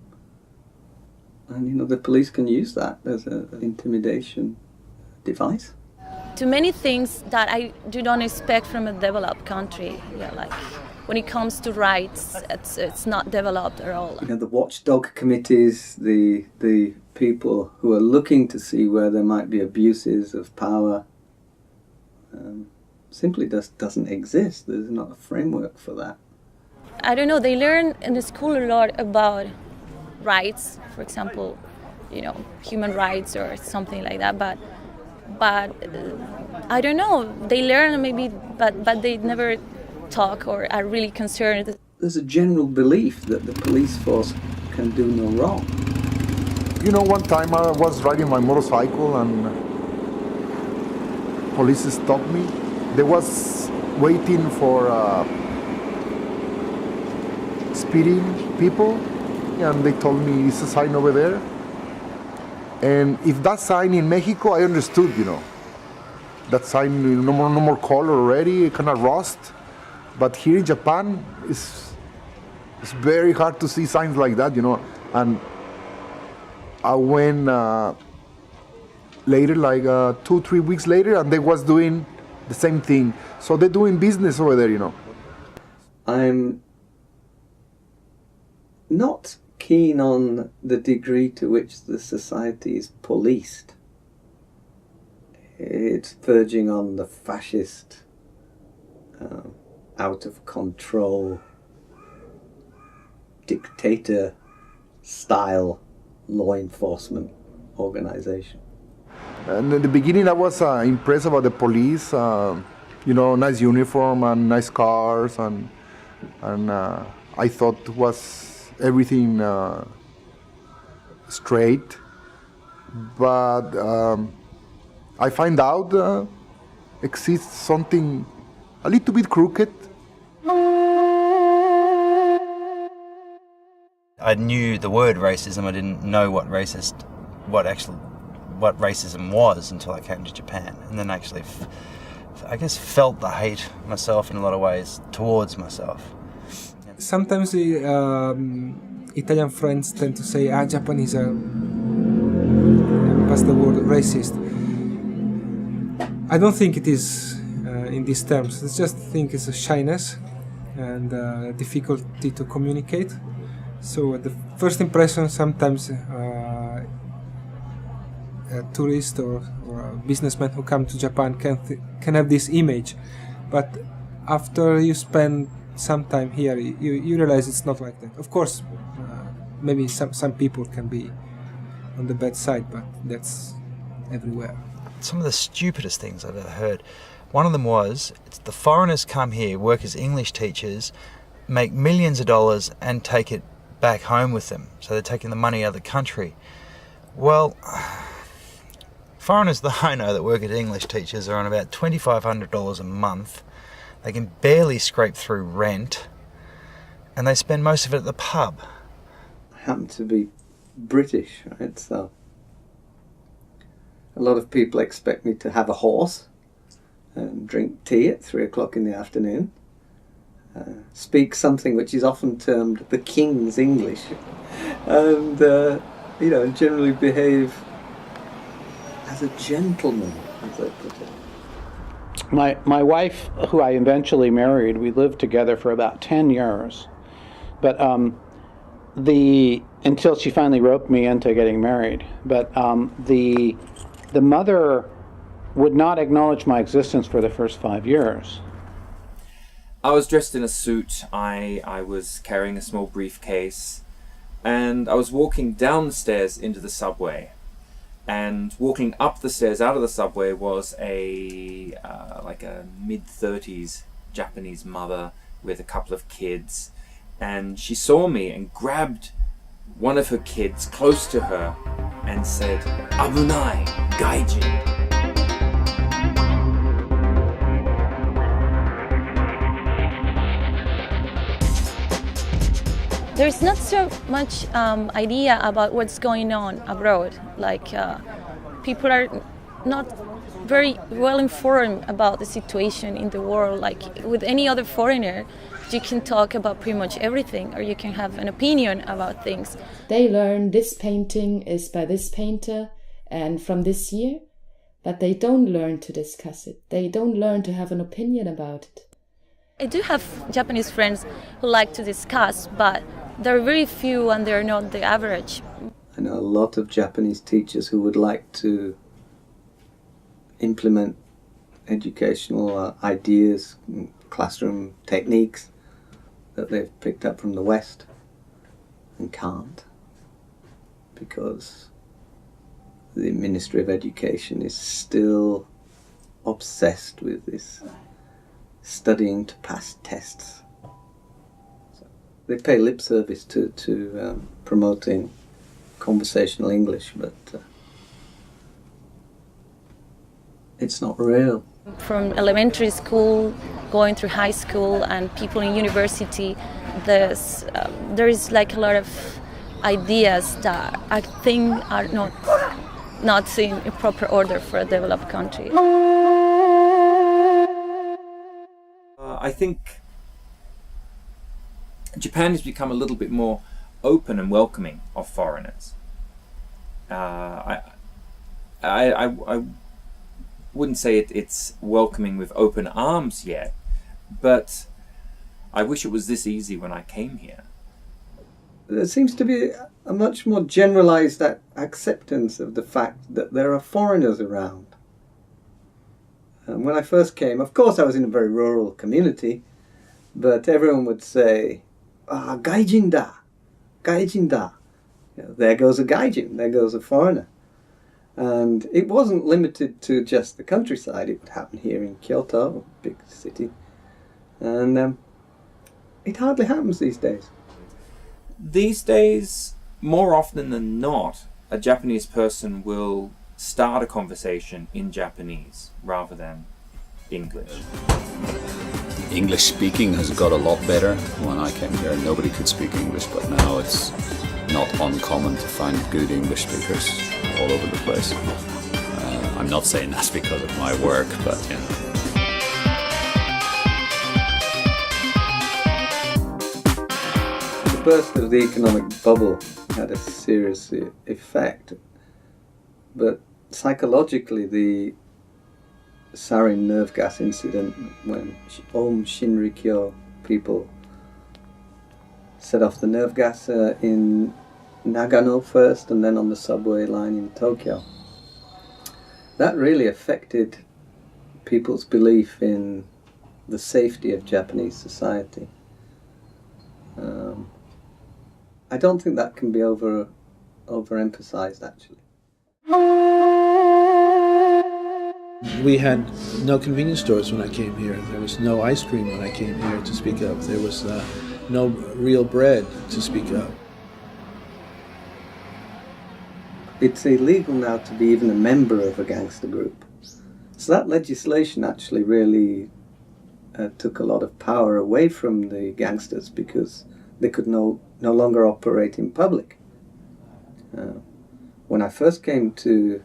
And, you know, the police can use that as an intimidation device. Too many things that I do not expect from a developed country. Yeah, like when it comes to rights, it's not developed at all. You know, the watchdog committees, the people who are looking to see where there might be abuses of power, simply just doesn't exist. There's not a framework for that. I don't know, they learn in the school a lot about rights, for example, you know, human rights or something like that, but I don't know, they learn maybe, but they never talk or are really concerned. There's a general belief that the police force can do no wrong. You know, one time I was riding my motorcycle and police stopped me. They was waiting for speeding people, and they told me it's a sign over there. And if that sign in Mexico, I understood, you know, that sign no more color already, it kind of rust. But here in Japan, it's very hard to see signs like that, you know. And I went later, like 2-3 weeks later, and they was doing the same thing. So they're doing business over there, you know. I'm not keen on the degree to which the society is policed. It's verging on the fascist, out of control, dictator style law enforcement organization. And in the beginning I was impressed about the police, you know, nice uniform and nice cars, and I thought it was everything straight. But I find out exists something a little bit crooked. I knew the word racism. I didn't know what racism was until I came to Japan, and then actually, I guess, felt the hate myself in a lot of ways towards myself. Sometimes the Italian friends tend to say, Japanese are, what's the word, racist. I don't think it is in these terms. I just think it's a shyness and difficulty to communicate. So the first impression, sometimes a tourist or a businessman who come to Japan can have this image, but after you spend some time here, you realize it's not like that. Of course, maybe some people can be on the bad side, but that's everywhere. Some of the stupidest things I've ever heard. One of them was, the foreigners come here, work as English teachers, make millions of dollars and take it back home with them. So they're taking the money out of the country. Well, foreigners that I know that work as English teachers are on about $2,500 a month. They can barely scrape through rent, and they spend most of it at the pub. I happen to be British, right? So a lot of people expect me to have a horse and drink tea at 3 o'clock in the afternoon, speak something which is often termed the King's English, and you know, generally behave as a gentleman, as I put it. My wife, who I eventually married, we lived together for about 10 years, but until she finally roped me into getting married. But the mother would not acknowledge my existence for the first 5 years. I was dressed in a suit. I was carrying a small briefcase. And I was walking down the stairs into the subway, and walking up the stairs out of the subway was a mid-30s Japanese mother with a couple of kids, and she saw me and grabbed one of her kids close to her and said, "Abunai, gaijin." There's not so much idea about what's going on abroad. Like people are not very well informed about the situation in the world. Like with any other foreigner, you can talk about pretty much everything, or you can have an opinion about things. They learn this painting is by this painter and from this year, but they don't learn to discuss it. They don't learn to have an opinion about it. I do have Japanese friends who like to discuss, but there are very few and they're not the average. I know a lot of Japanese teachers who would like to implement educational ideas, classroom techniques that they've picked up from the West and can't, because the Ministry of Education is still obsessed with this studying to pass tests. They pay lip service to promoting conversational English, but it's not real. From elementary school, going through high school, and people in university, there is like a lot of ideas that I think are not in proper order for a developed country. I think Japan has become a little bit more open and welcoming of foreigners. I wouldn't say it's welcoming with open arms yet, but I wish it was this easy when I came here. There seems to be a much more generalized acceptance of the fact that there are foreigners around. And when I first came, of course I was in a very rural community, but everyone would say, gaijin da, gaijin da. You know, there goes a gaijin, there goes a foreigner. And it wasn't limited to just the countryside. It would happen here in Kyoto, a big city. And it hardly happens these days. These days, more often than not, a Japanese person will start a conversation in Japanese rather than English. English speaking has got a lot better. When I came here, nobody could speak English, but now it's not uncommon to find good English speakers all over the place. I'm not saying that's because of my work, but you know. The burst of the economic bubble had a serious effect, but psychologically the sarin nerve gas incident, when Om Shinrikyo people set off the nerve gas in Nagano first and then on the subway line in Tokyo, that really affected people's belief in the safety of Japanese society. I don't think that can be overemphasized, actually. We had no convenience stores when I came here. There was no ice cream when I came here to speak of. There was no real bread to speak of. It's illegal now to be even a member of a gangster group. So that legislation actually really took a lot of power away from the gangsters, because they could no longer operate in public. When I first came to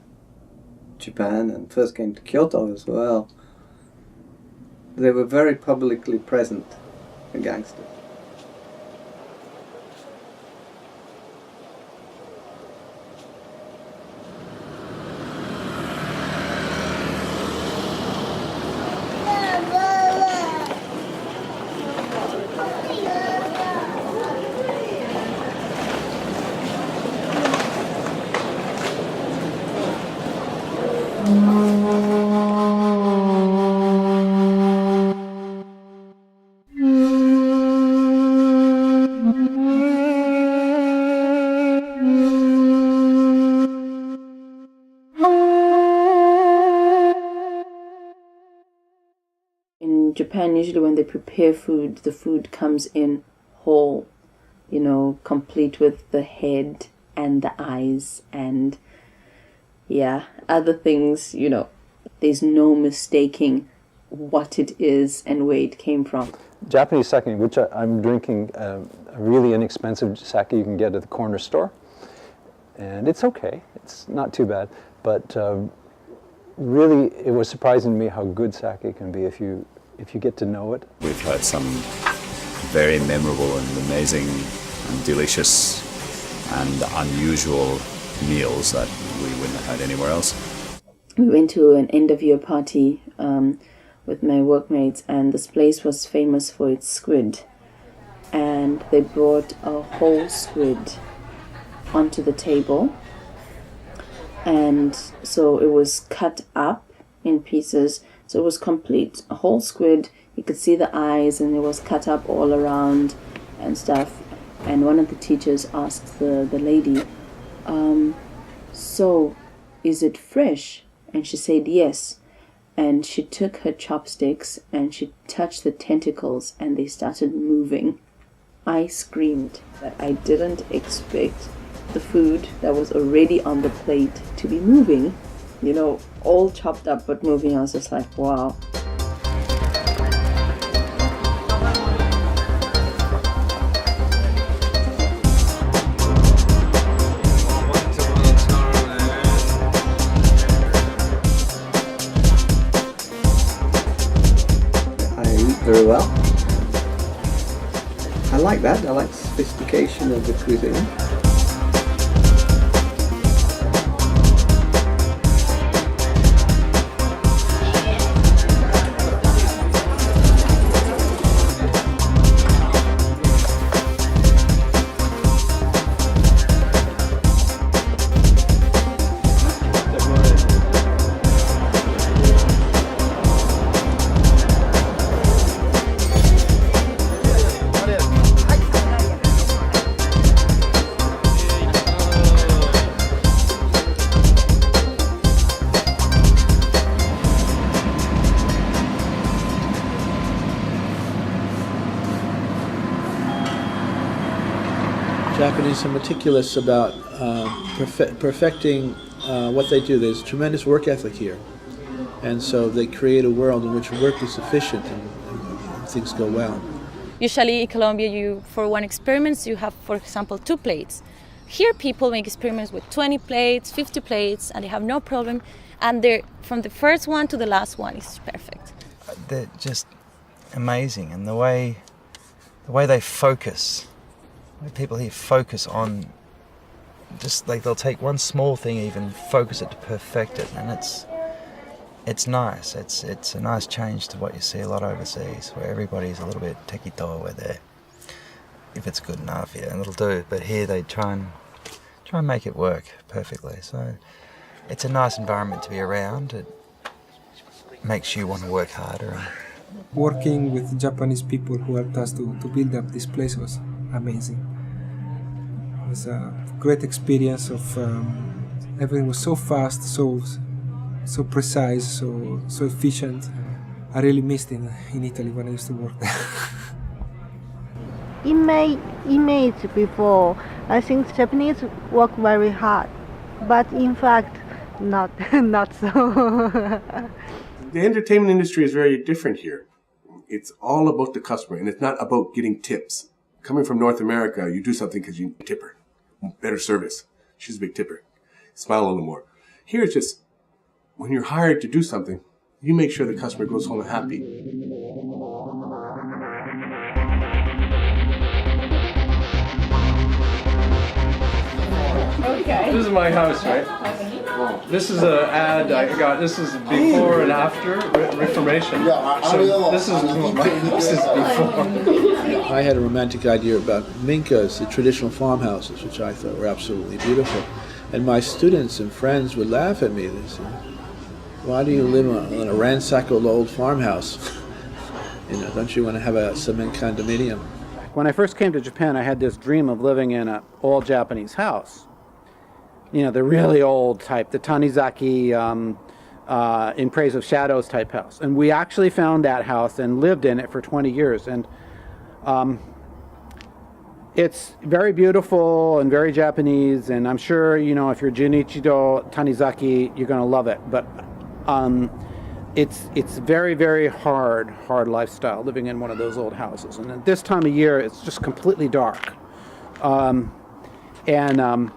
Japan and first came to Kyoto as well, they were very publicly present, the gangsters. in Japan, usually when they prepare food, the food comes in whole, you know, complete with the head and the eyes and, yeah, other things, you know. There's no mistaking what it is and where it came from. Japanese sake, which I'm drinking, a really inexpensive sake you can get at the corner store. And it's okay, it's not too bad, but really it was surprising to me how good sake can be if you get to know it. We've had some very memorable and amazing and delicious and unusual meals that we wouldn't have had anywhere else. We went to an end-of-year party with my workmates, and this place was famous for its squid. And they brought a whole squid onto the table. And so it was cut up in pieces. So it was complete, a whole squid. You could see the eyes, and it was cut up all around and stuff. And one of the teachers asked the lady, so is it fresh? And she said yes. And she took her chopsticks and she touched the tentacles and they started moving. I screamed that I didn't expect the food that was already on the plate to be moving. You know, all chopped up but moving. I was just like, wow. Very well. I like that. I like the sophistication of the cuisine. Japanese are meticulous about perfecting what they do. There's tremendous work ethic here. And so they create a world in which work is sufficient and things go well. Usually in Colombia, for one experiment, you have, for example, 2 plates. Here people make experiments with 20 plates, 50 plates, and they have no problem. And they're, from the first one to the last one is perfect. They're just amazing. And the way they focus, people here focus on, just like they'll take one small thing, even focus it to perfect it, and it's nice. It's a nice change to what you see a lot overseas, where everybody's a little bit tequito, where they, if it's good enough, yeah, it'll do. But here they try and make it work perfectly. So it's a nice environment to be around. It makes you want to work harder. Working with Japanese people who helped us to build up this place was amazing. It was a great experience of everything was so fast, so precise, so efficient. I really missed in Italy when I used to work there. In my image before, I think Japanese work very hard, but in fact, not so. The entertainment industry is very different here. It's all about the customer, and it's not about getting tips. Coming from North America, you do something because you tip her. Better service. She's a big tipper. Smile a little more. Here it's just, when you're hired to do something, you make sure the customer goes home happy. Okay. This is my house, right? This is an ad I got. This is before and after Reformation. So this is what my house is before. I had a romantic idea about minkas, the traditional farmhouses, which I thought were absolutely beautiful. And my students and friends would laugh at me. They said, "Why do you live in a ransackled old farmhouse? Don't you want to have a cement condominium?" When I first came to Japan, I had this dream of living in an all-Japanese house. The really old type, the Tanizaki in praise of shadows type house. And we actually found that house and lived in it for 20 years. And it's very beautiful and very Japanese, and I'm sure, you know, if you're Junichiro Tanizaki, you're going to love it. But it's very, very hard lifestyle living in one of those old houses. And at this time of year, it's just completely dark. And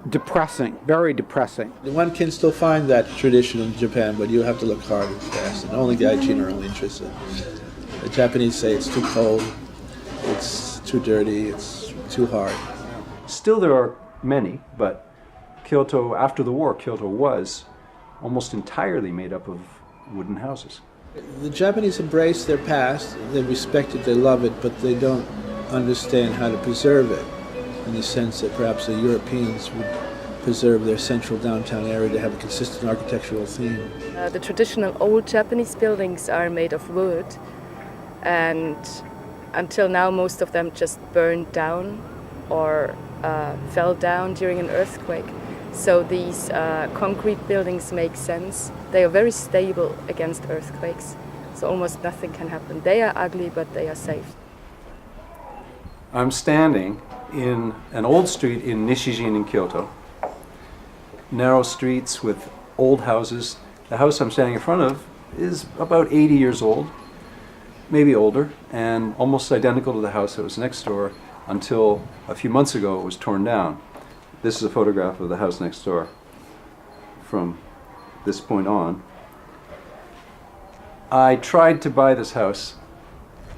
depressing, very depressing. One can still find that tradition in Japan, but you have to look hard and fast, and only Gaijin are only interested. The Japanese say it's too cold, it's too dirty, it's too hard. Still there are many, but Kyoto, after the war, Kyoto was almost entirely made up of wooden houses. The Japanese embrace their past, they respect it, they love it, but they don't understand how to preserve it, in the sense that perhaps the Europeans would preserve their central downtown area to have a consistent architectural theme. The traditional old Japanese buildings are made of wood, and until now most of them just burned down or fell down during an earthquake. So these concrete buildings make sense. They are very stable against earthquakes, so almost nothing can happen. They are ugly, but they are safe. I'm standing in an old street in Nishijin in Kyoto. Narrow streets with old houses. The house I'm standing in front of is about 80 years old, maybe older, and almost identical to the house that was next door until a few months ago it was torn down. This is a photograph of the house next door from this point on. I tried to buy this house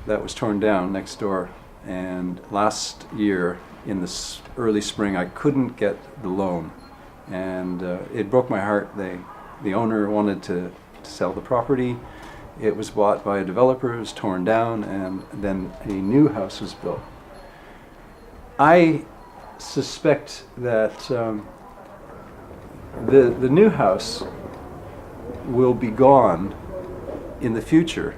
that was torn down next door, and last year in the early spring I couldn't get the loan, and it broke my heart. The owner wanted to sell the property. It was bought by a developer, it was torn down, and then a new house was built. I suspect that the new house will be gone in the future,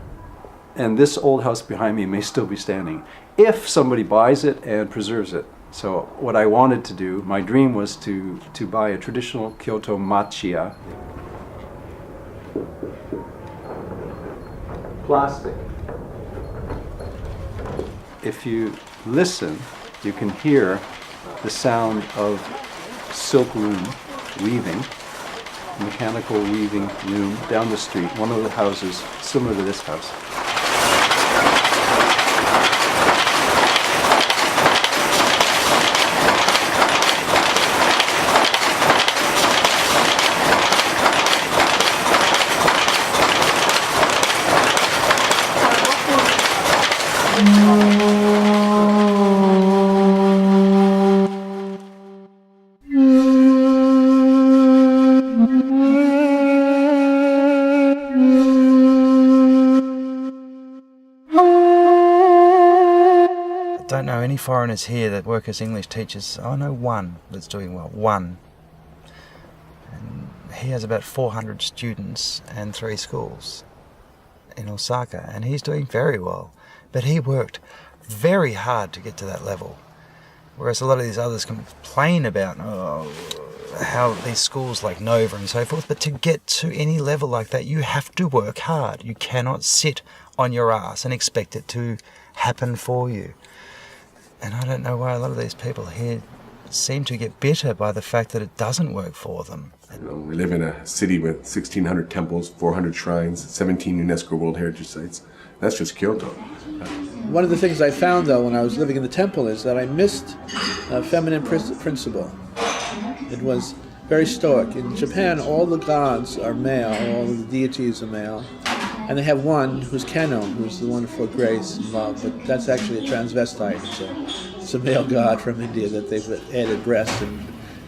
and this old house behind me may still be standing if somebody buys it and preserves it. So what I wanted to do, my dream was to buy a traditional Kyoto machiya. Plastic. If you listen, you can hear the sound of silk loom weaving, mechanical weaving loom down the street, one of the houses similar to this house. I don't know any foreigners here that work as English teachers. I know one that's doing well, one. And he has about 400 students and 3 schools in Osaka, and he's doing very well. But he worked very hard to get to that level. Whereas a lot of these others complain about how these schools like Nova and so forth, but to get to any level like that, you have to work hard. You cannot sit on your ass and expect it to happen for you. And I don't know why a lot of these people here seem to get bitter by the fact that it doesn't work for them. You know, we live in a city with 1,600 temples, 400 shrines, 17 UNESCO World Heritage Sites. That's just Kyoto. One of the things I found, though, when I was living in the temple is that I missed a feminine principle. It was very stoic. In Japan, all the gods are male, all the deities are male. And they have one who's Keno, who's the one for grace and love, but that's actually a transvestite. It's a male god from India that they've added breasts and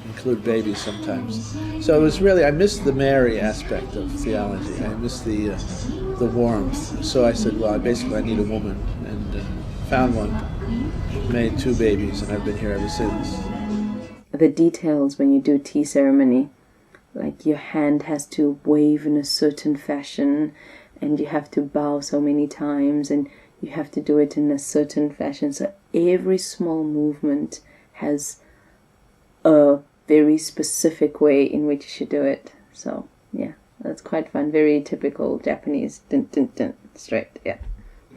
include babies sometimes. So it was really, I missed the Mary aspect of theology. I missed the warmth. So I said, well, basically I need a woman, and found one, made 2 babies, and I've been here ever since. The details when you do tea ceremony, like your hand has to wave in a certain fashion, and you have to bow so many times, and you have to do it in a certain fashion. So every small movement has a very specific way in which you should do it. So, yeah, That's quite fun. Very typical Japanese. Dun, dun, dun, straight, yeah.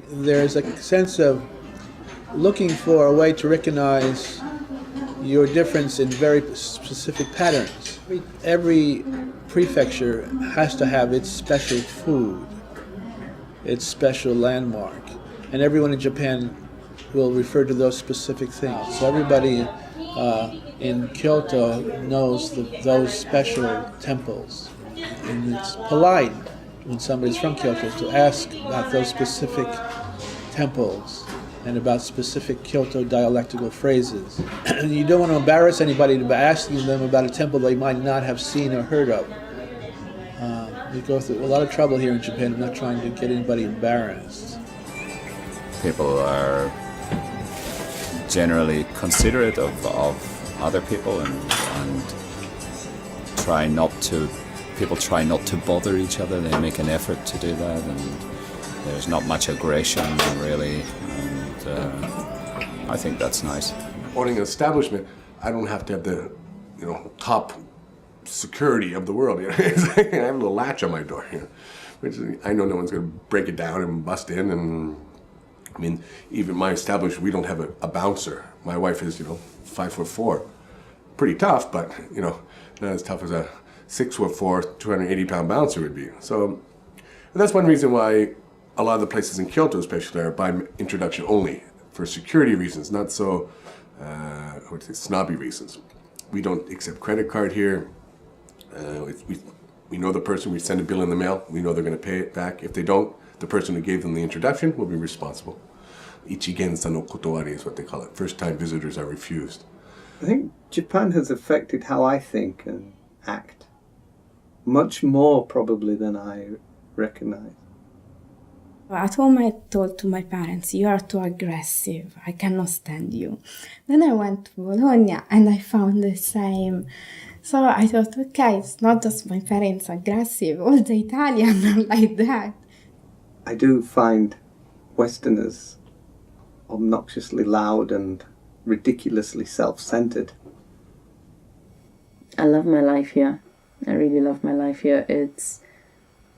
There's a sense of looking for a way to recognize your difference in very specific patterns. Every prefecture has to have its special food, its special landmark, and everyone in Japan will refer to those specific things. So everybody in Kyoto knows those special temples, and it's polite when somebody's from Kyoto to ask about those specific temples and about specific Kyoto dialectical phrases. And you don't want to embarrass anybody by asking them about a temple they might not have seen or heard of. We go through a lot of trouble here in Japan. I'm not trying to get anybody embarrassed. People are generally considerate of other people and people try not to bother each other. They make an effort to do that, and there's not much aggression really, and I think that's nice. Owning an establishment, I don't have to have the, top security of the world. I have a little latch on my door, which I know no one's going to break it down and bust in. And I mean, even my establishment, we don't have a bouncer. My wife is, 5'4", pretty tough, but not as tough as a 6'4", 280-pound bouncer would be. So that's one reason why a lot of the places in Kyoto, especially, are by introduction only for security reasons, not so snobby reasons. We don't accept credit card here. We know the person. We send a bill in the mail. We know they're going to pay it back. If they don't, the person who gave them the introduction will be responsible. Ichigensa no kotowari is what they call it. First-time visitors are refused. I think Japan has affected how I think and act much more probably than I recognize. At home I told to my parents, you are too aggressive, I cannot stand you. Then I went to Bologna and I found the same. So I thought, okay, it's not just my parents aggressive, all the Italians are like that. I do find Westerners obnoxiously loud and ridiculously self-centered. I love my life here. I really love my life here.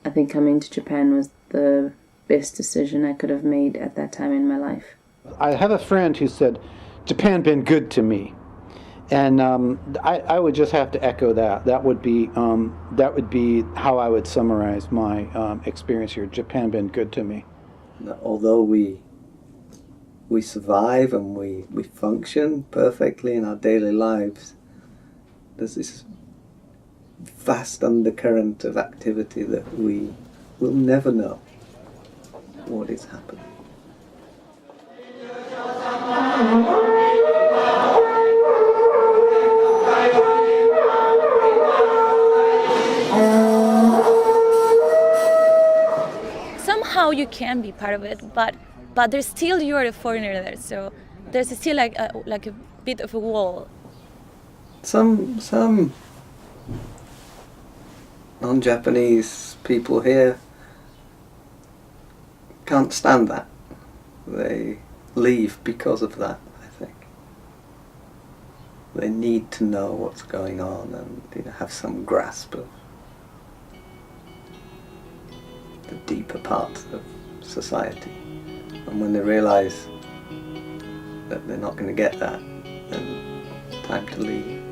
I think coming to Japan was the best decision I could have made at that time in my life. I have a friend who said, Japan been good to me. And I would just have to echo that. That would be how I would summarize my experience here. Japan been good to me. Although we survive and we function perfectly in our daily lives, there's this vast undercurrent of activity that we will never know what is happening. Somehow you can be part of it, but there's still, you're a foreigner there, so there's still like a bit of a wall. Some non-Japanese people here can't stand that. They leave because of that, I think. They need to know what's going on and have some grasp of the deeper parts of society. And when they realize that they're not going to get that, then it's time to leave.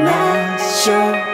not sure.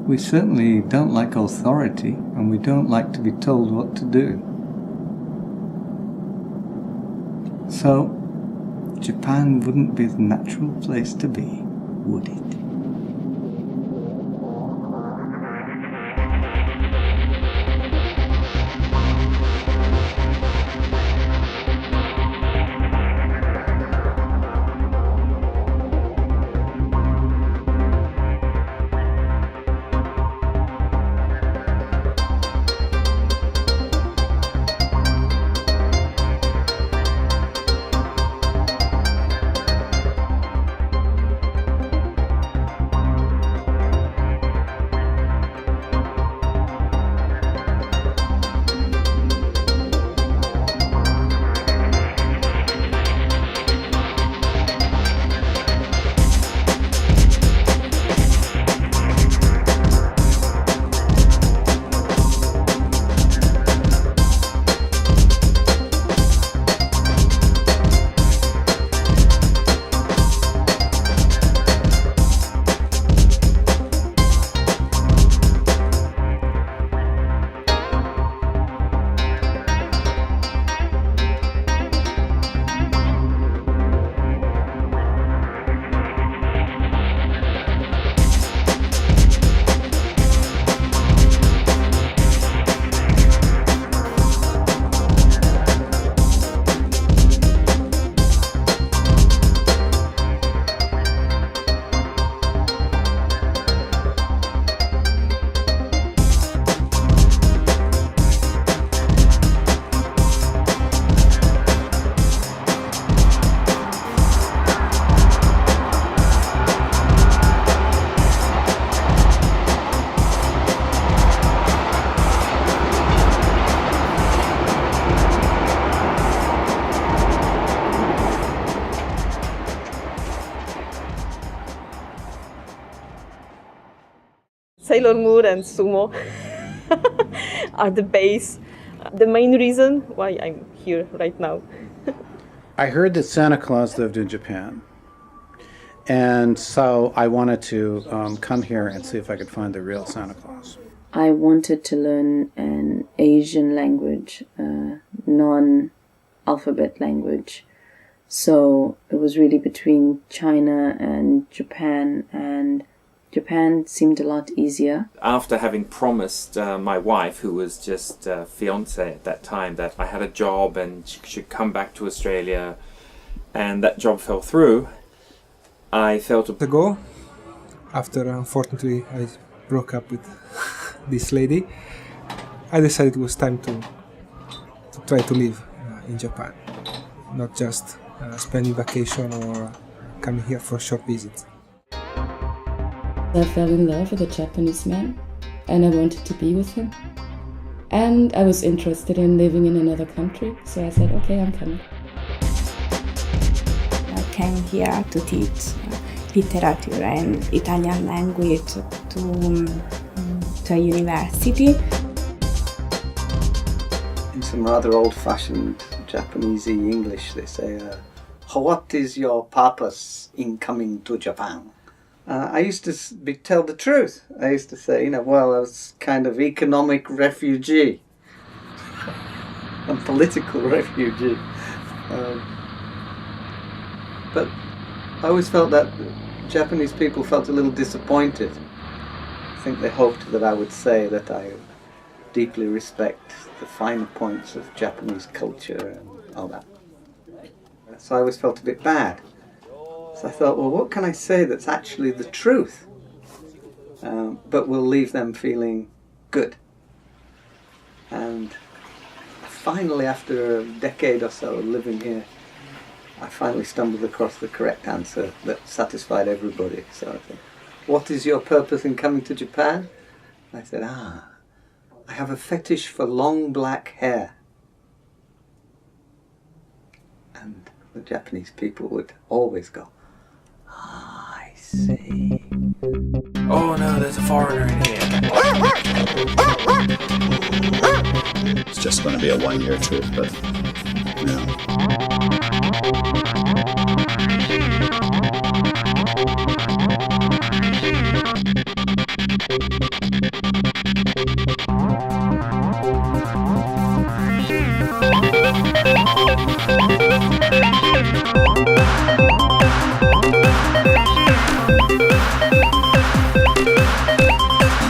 We certainly don't like authority, and we don't like to be told what to do. So, Japan wouldn't be the natural place to be, would it? Sailor Moon and sumo are the base, the main reason why I'm here right now. I heard that Santa Claus lived in Japan, and so I wanted to come here and see if I could find the real Santa Claus. I wanted to learn an Asian language, non-alphabet language. So it was really between China and Japan seemed a lot easier. After having promised my wife, who was just fiancée at that time, that I had a job and she should come back to Australia, and that job fell through, I felt ago, after unfortunately I broke up with this lady, I decided it was time to try to live in Japan, not just spending vacation or coming here for short visits. I fell in love with a Japanese man and I wanted to be with him. And I was interested in living in another country, so I said, okay, I'm coming. I came here to teach literature and Italian language to a university. In some rather old-fashioned Japanesey English, they say, what is your purpose in coming to Japan? I used to tell the truth. I used to say, well, I was kind of economic refugee. A political refugee. But I always felt that Japanese people felt a little disappointed. I think they hoped that I would say that I deeply respect the finer points of Japanese culture and all that. So I always felt a bit bad. So I thought, well, what can I say that's actually the truth, but will leave them feeling good? And finally, after a decade or so living here, I finally stumbled across the correct answer that satisfied everybody. So I said, what is your purpose in coming to Japan? I said, I have a fetish for long black hair. And the Japanese people would always go, I see. Oh no, there's a foreigner in here. It's just going to be a one-year trip, but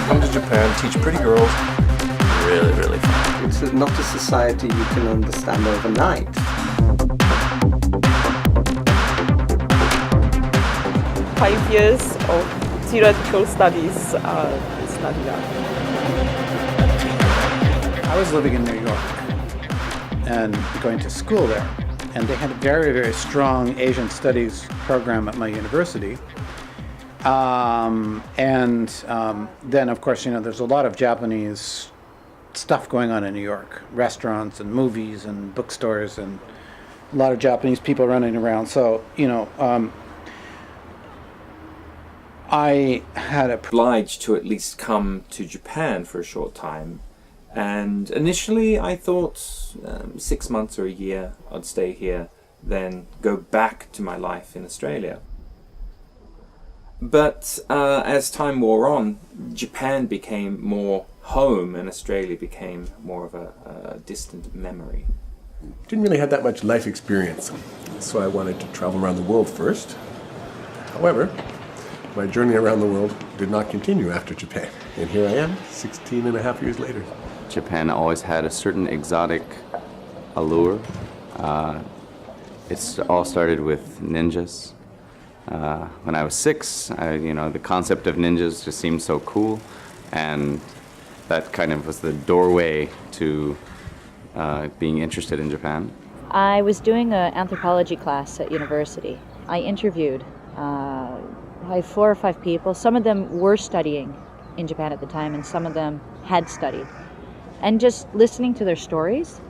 Come to Japan, teach pretty girls. Really, really fun. It's not a society you can understand overnight. Five years of theoretical studies studied that. I was living in New York and going to school there, and they had a very, very strong Asian studies program at my university. Then, of course, there's a lot of Japanese stuff going on in New York, restaurants and movies and bookstores and a lot of Japanese people running around. So, I had obliged to at least come to Japan for a short time. And initially I thought 6 months or a year I'd stay here, then go back to my life in Australia. But as time wore on, Japan became more home and Australia became more of a distant memory. Didn't really have that much life experience, so I wanted to travel around the world first. However, my journey around the world did not continue after Japan, and here I am, 16 and a half years later. Japan always had a certain exotic allure. It all started with ninjas. When I was 6, the concept of ninjas just seemed so cool, and that kind of was the doorway to being interested in Japan. I was doing an anthropology class at university. I interviewed 4 or 5 people. Some of them were studying in Japan at the time, and some of them had studied. And just listening to their stories,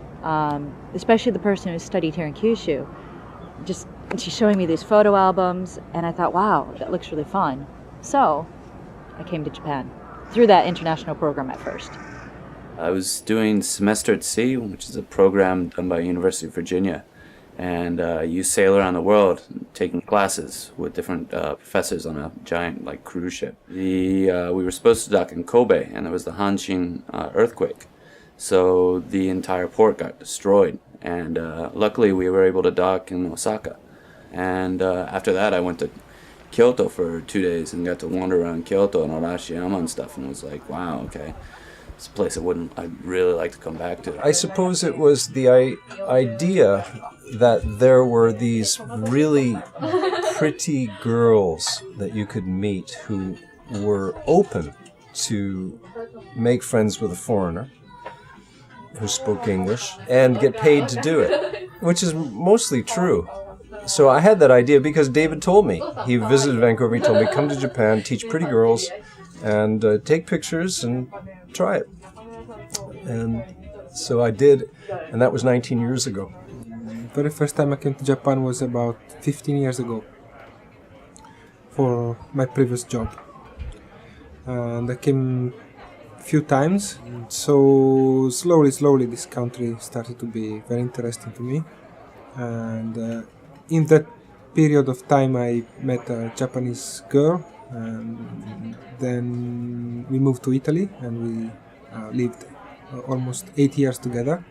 especially the person who studied here in Kyushu, she's showing me these photo albums, and I thought, wow, that looks really fun. So I came to Japan through that international program at first. I was doing semester at sea, which is a program done by University of Virginia. And you sail around the world taking classes with different professors on a giant cruise ship. We were supposed to dock in Kobe, and there was the Hanshin earthquake. So the entire port got destroyed. And luckily we were able to dock in Osaka. And after that I went to Kyoto for 2 days and got to wander around Kyoto and Arashiyama and stuff, and was like, wow, okay. It's a place I'd really like to come back to. I suppose it was the idea that there were these really pretty girls that you could meet who were open to make friends with a foreigner who spoke English and get paid to do it, which is mostly true. So I had that idea because David told me. He visited Vancouver, he told me, come to Japan, teach pretty girls, and take pictures and try it. And so I did, and that was 19 years ago. The very first time I came to Japan was about 15 years ago for my previous job. And I came a few times, so slowly this country started to be very interesting to me. And in that period of time I met a Japanese girl, and then we moved to Italy and we lived almost 8 years together.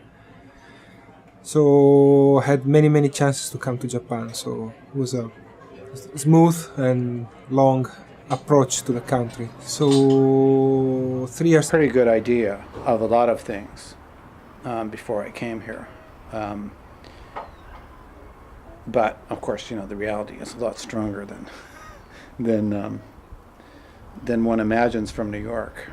So I had many chances to come to Japan, so it was a smooth and long approach to the country. So 3 years. Pretty good idea of a lot of things before I came here. But of course, the reality is a lot stronger than one imagines from New York.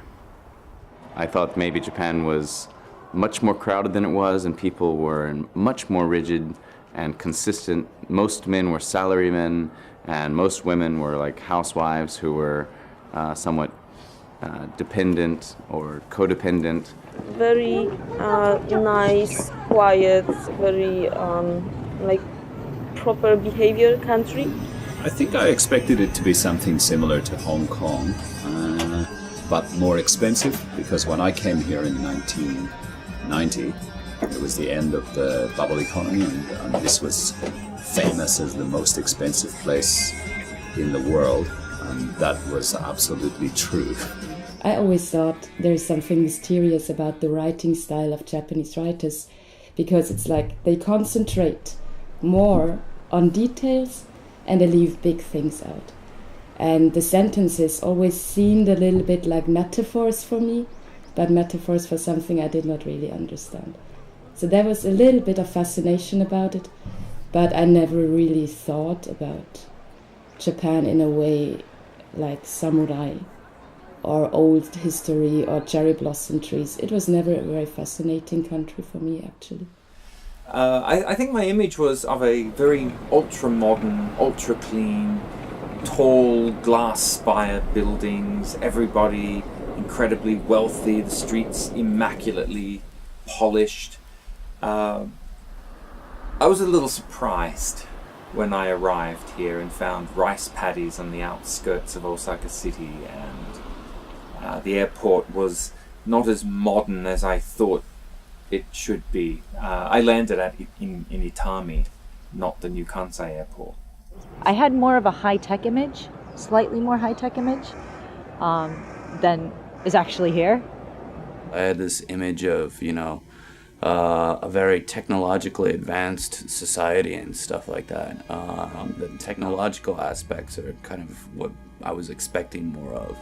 I thought maybe Japan was much more crowded than it was, and people were much more rigid and consistent. Most men were salarymen, and most women were like housewives who were somewhat dependent or codependent. Very nice, quiet, very like proper behavior country. I think I expected it to be something similar to Hong Kong, but more expensive, because when I came here in 1990, it was the end of the bubble economy, and this was famous as the most expensive place in the world, and that was absolutely true. I always thought there's something mysterious about the writing style of Japanese writers, because it's like they concentrate more on details and they leave big things out. And the sentences always seemed a little bit like metaphors for me, but metaphors for something I did not really understand. So there was a little bit of fascination about it, but I never really thought about Japan in a way like samurai or old history or cherry blossom trees. It was never a very fascinating country for me, actually. I think my image was of a very ultra-modern, ultra-clean, tall, glass-spired buildings, everybody incredibly wealthy, the streets immaculately polished. I was a little surprised when I arrived here and found rice paddies on the outskirts of Osaka City, and the airport was not as modern as I thought it should be. I landed in Itami, not the new Kansai airport. I had more of a high-tech image, slightly more high-tech image, than is actually here. I had this image of, a very technologically advanced society and stuff like that. The technological aspects are kind of what I was expecting more of.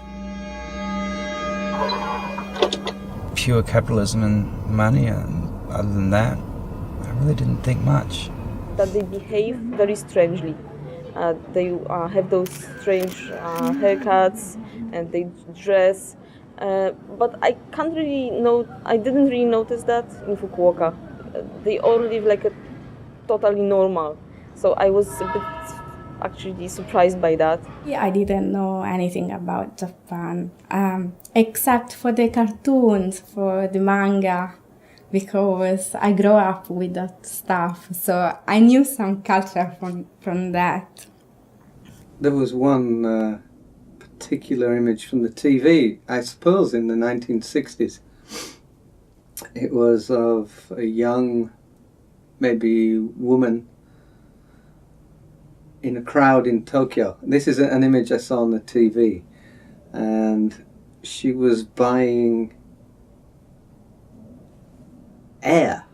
Pure capitalism and money, and other than that, I really didn't think much. That they behave very strangely. They have those strange haircuts and they dress. But I didn't really notice that in Fukuoka. They all live like a totally normal. So I was a bit actually surprised by that. Yeah, I didn't know anything about Japan, except for the cartoons, for the manga, because I grew up with that stuff. So I knew some culture from that. There was one particular image from the TV, I suppose in the 1960s. It was of a young, maybe woman in a crowd in Tokyo. This is an image I saw on the TV, and she was buying air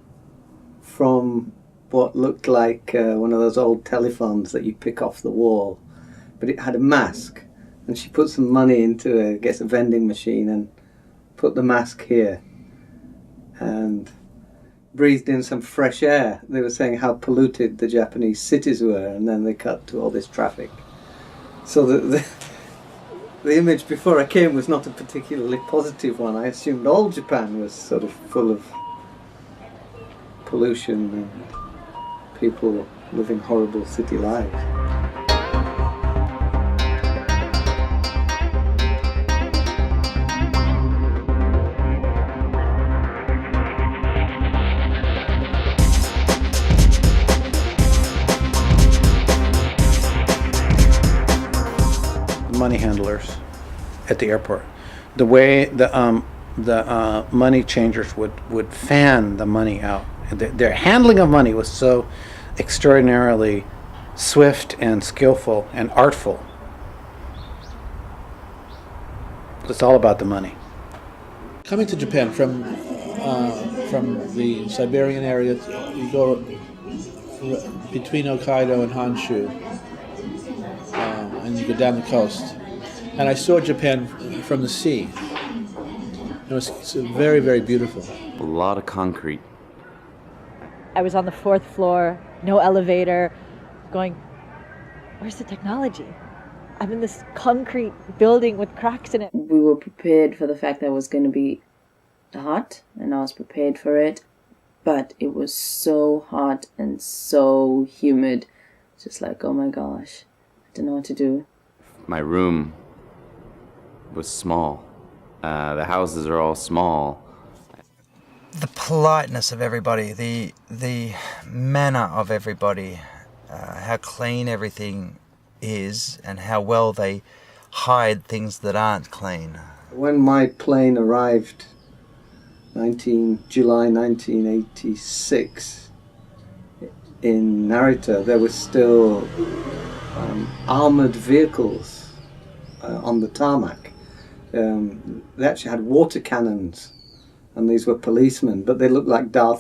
from what looked like one of those old telephones that you pick off the wall, but it had a mask, and she put some money into a vending machine and put the mask here and breathed in some fresh air. They were saying how polluted the Japanese cities were, and then they cut to all this traffic. So the image before I came was not a particularly positive one. I assumed all Japan was sort of full of pollution and people living horrible city lives. Money handlers at the airport. The way the money changers would fan the money out. Their handling of money was so extraordinarily swift and skillful and artful. It's all about the money. Coming to Japan from the Siberian area, you go between Hokkaido and Honshu, and you go down the coast. And I saw Japan from the sea. It was very, very beautiful. A lot of concrete. I was on the 4th floor, no elevator, going, where's the technology? I'm in this concrete building with cracks in it. We were prepared for the fact that it was going to be hot, and I was prepared for it. but it was so hot and so humid. Just like, oh my gosh, I don't know what to do. My room was small. The houses are all small. The politeness of everybody, the manner of everybody, how clean everything is and how well they hide things that aren't clean. When my plane arrived, July 1986, in Narita, there were still armoured vehicles on the tarmac. They actually had water cannons, and these were policemen, but they looked like Darth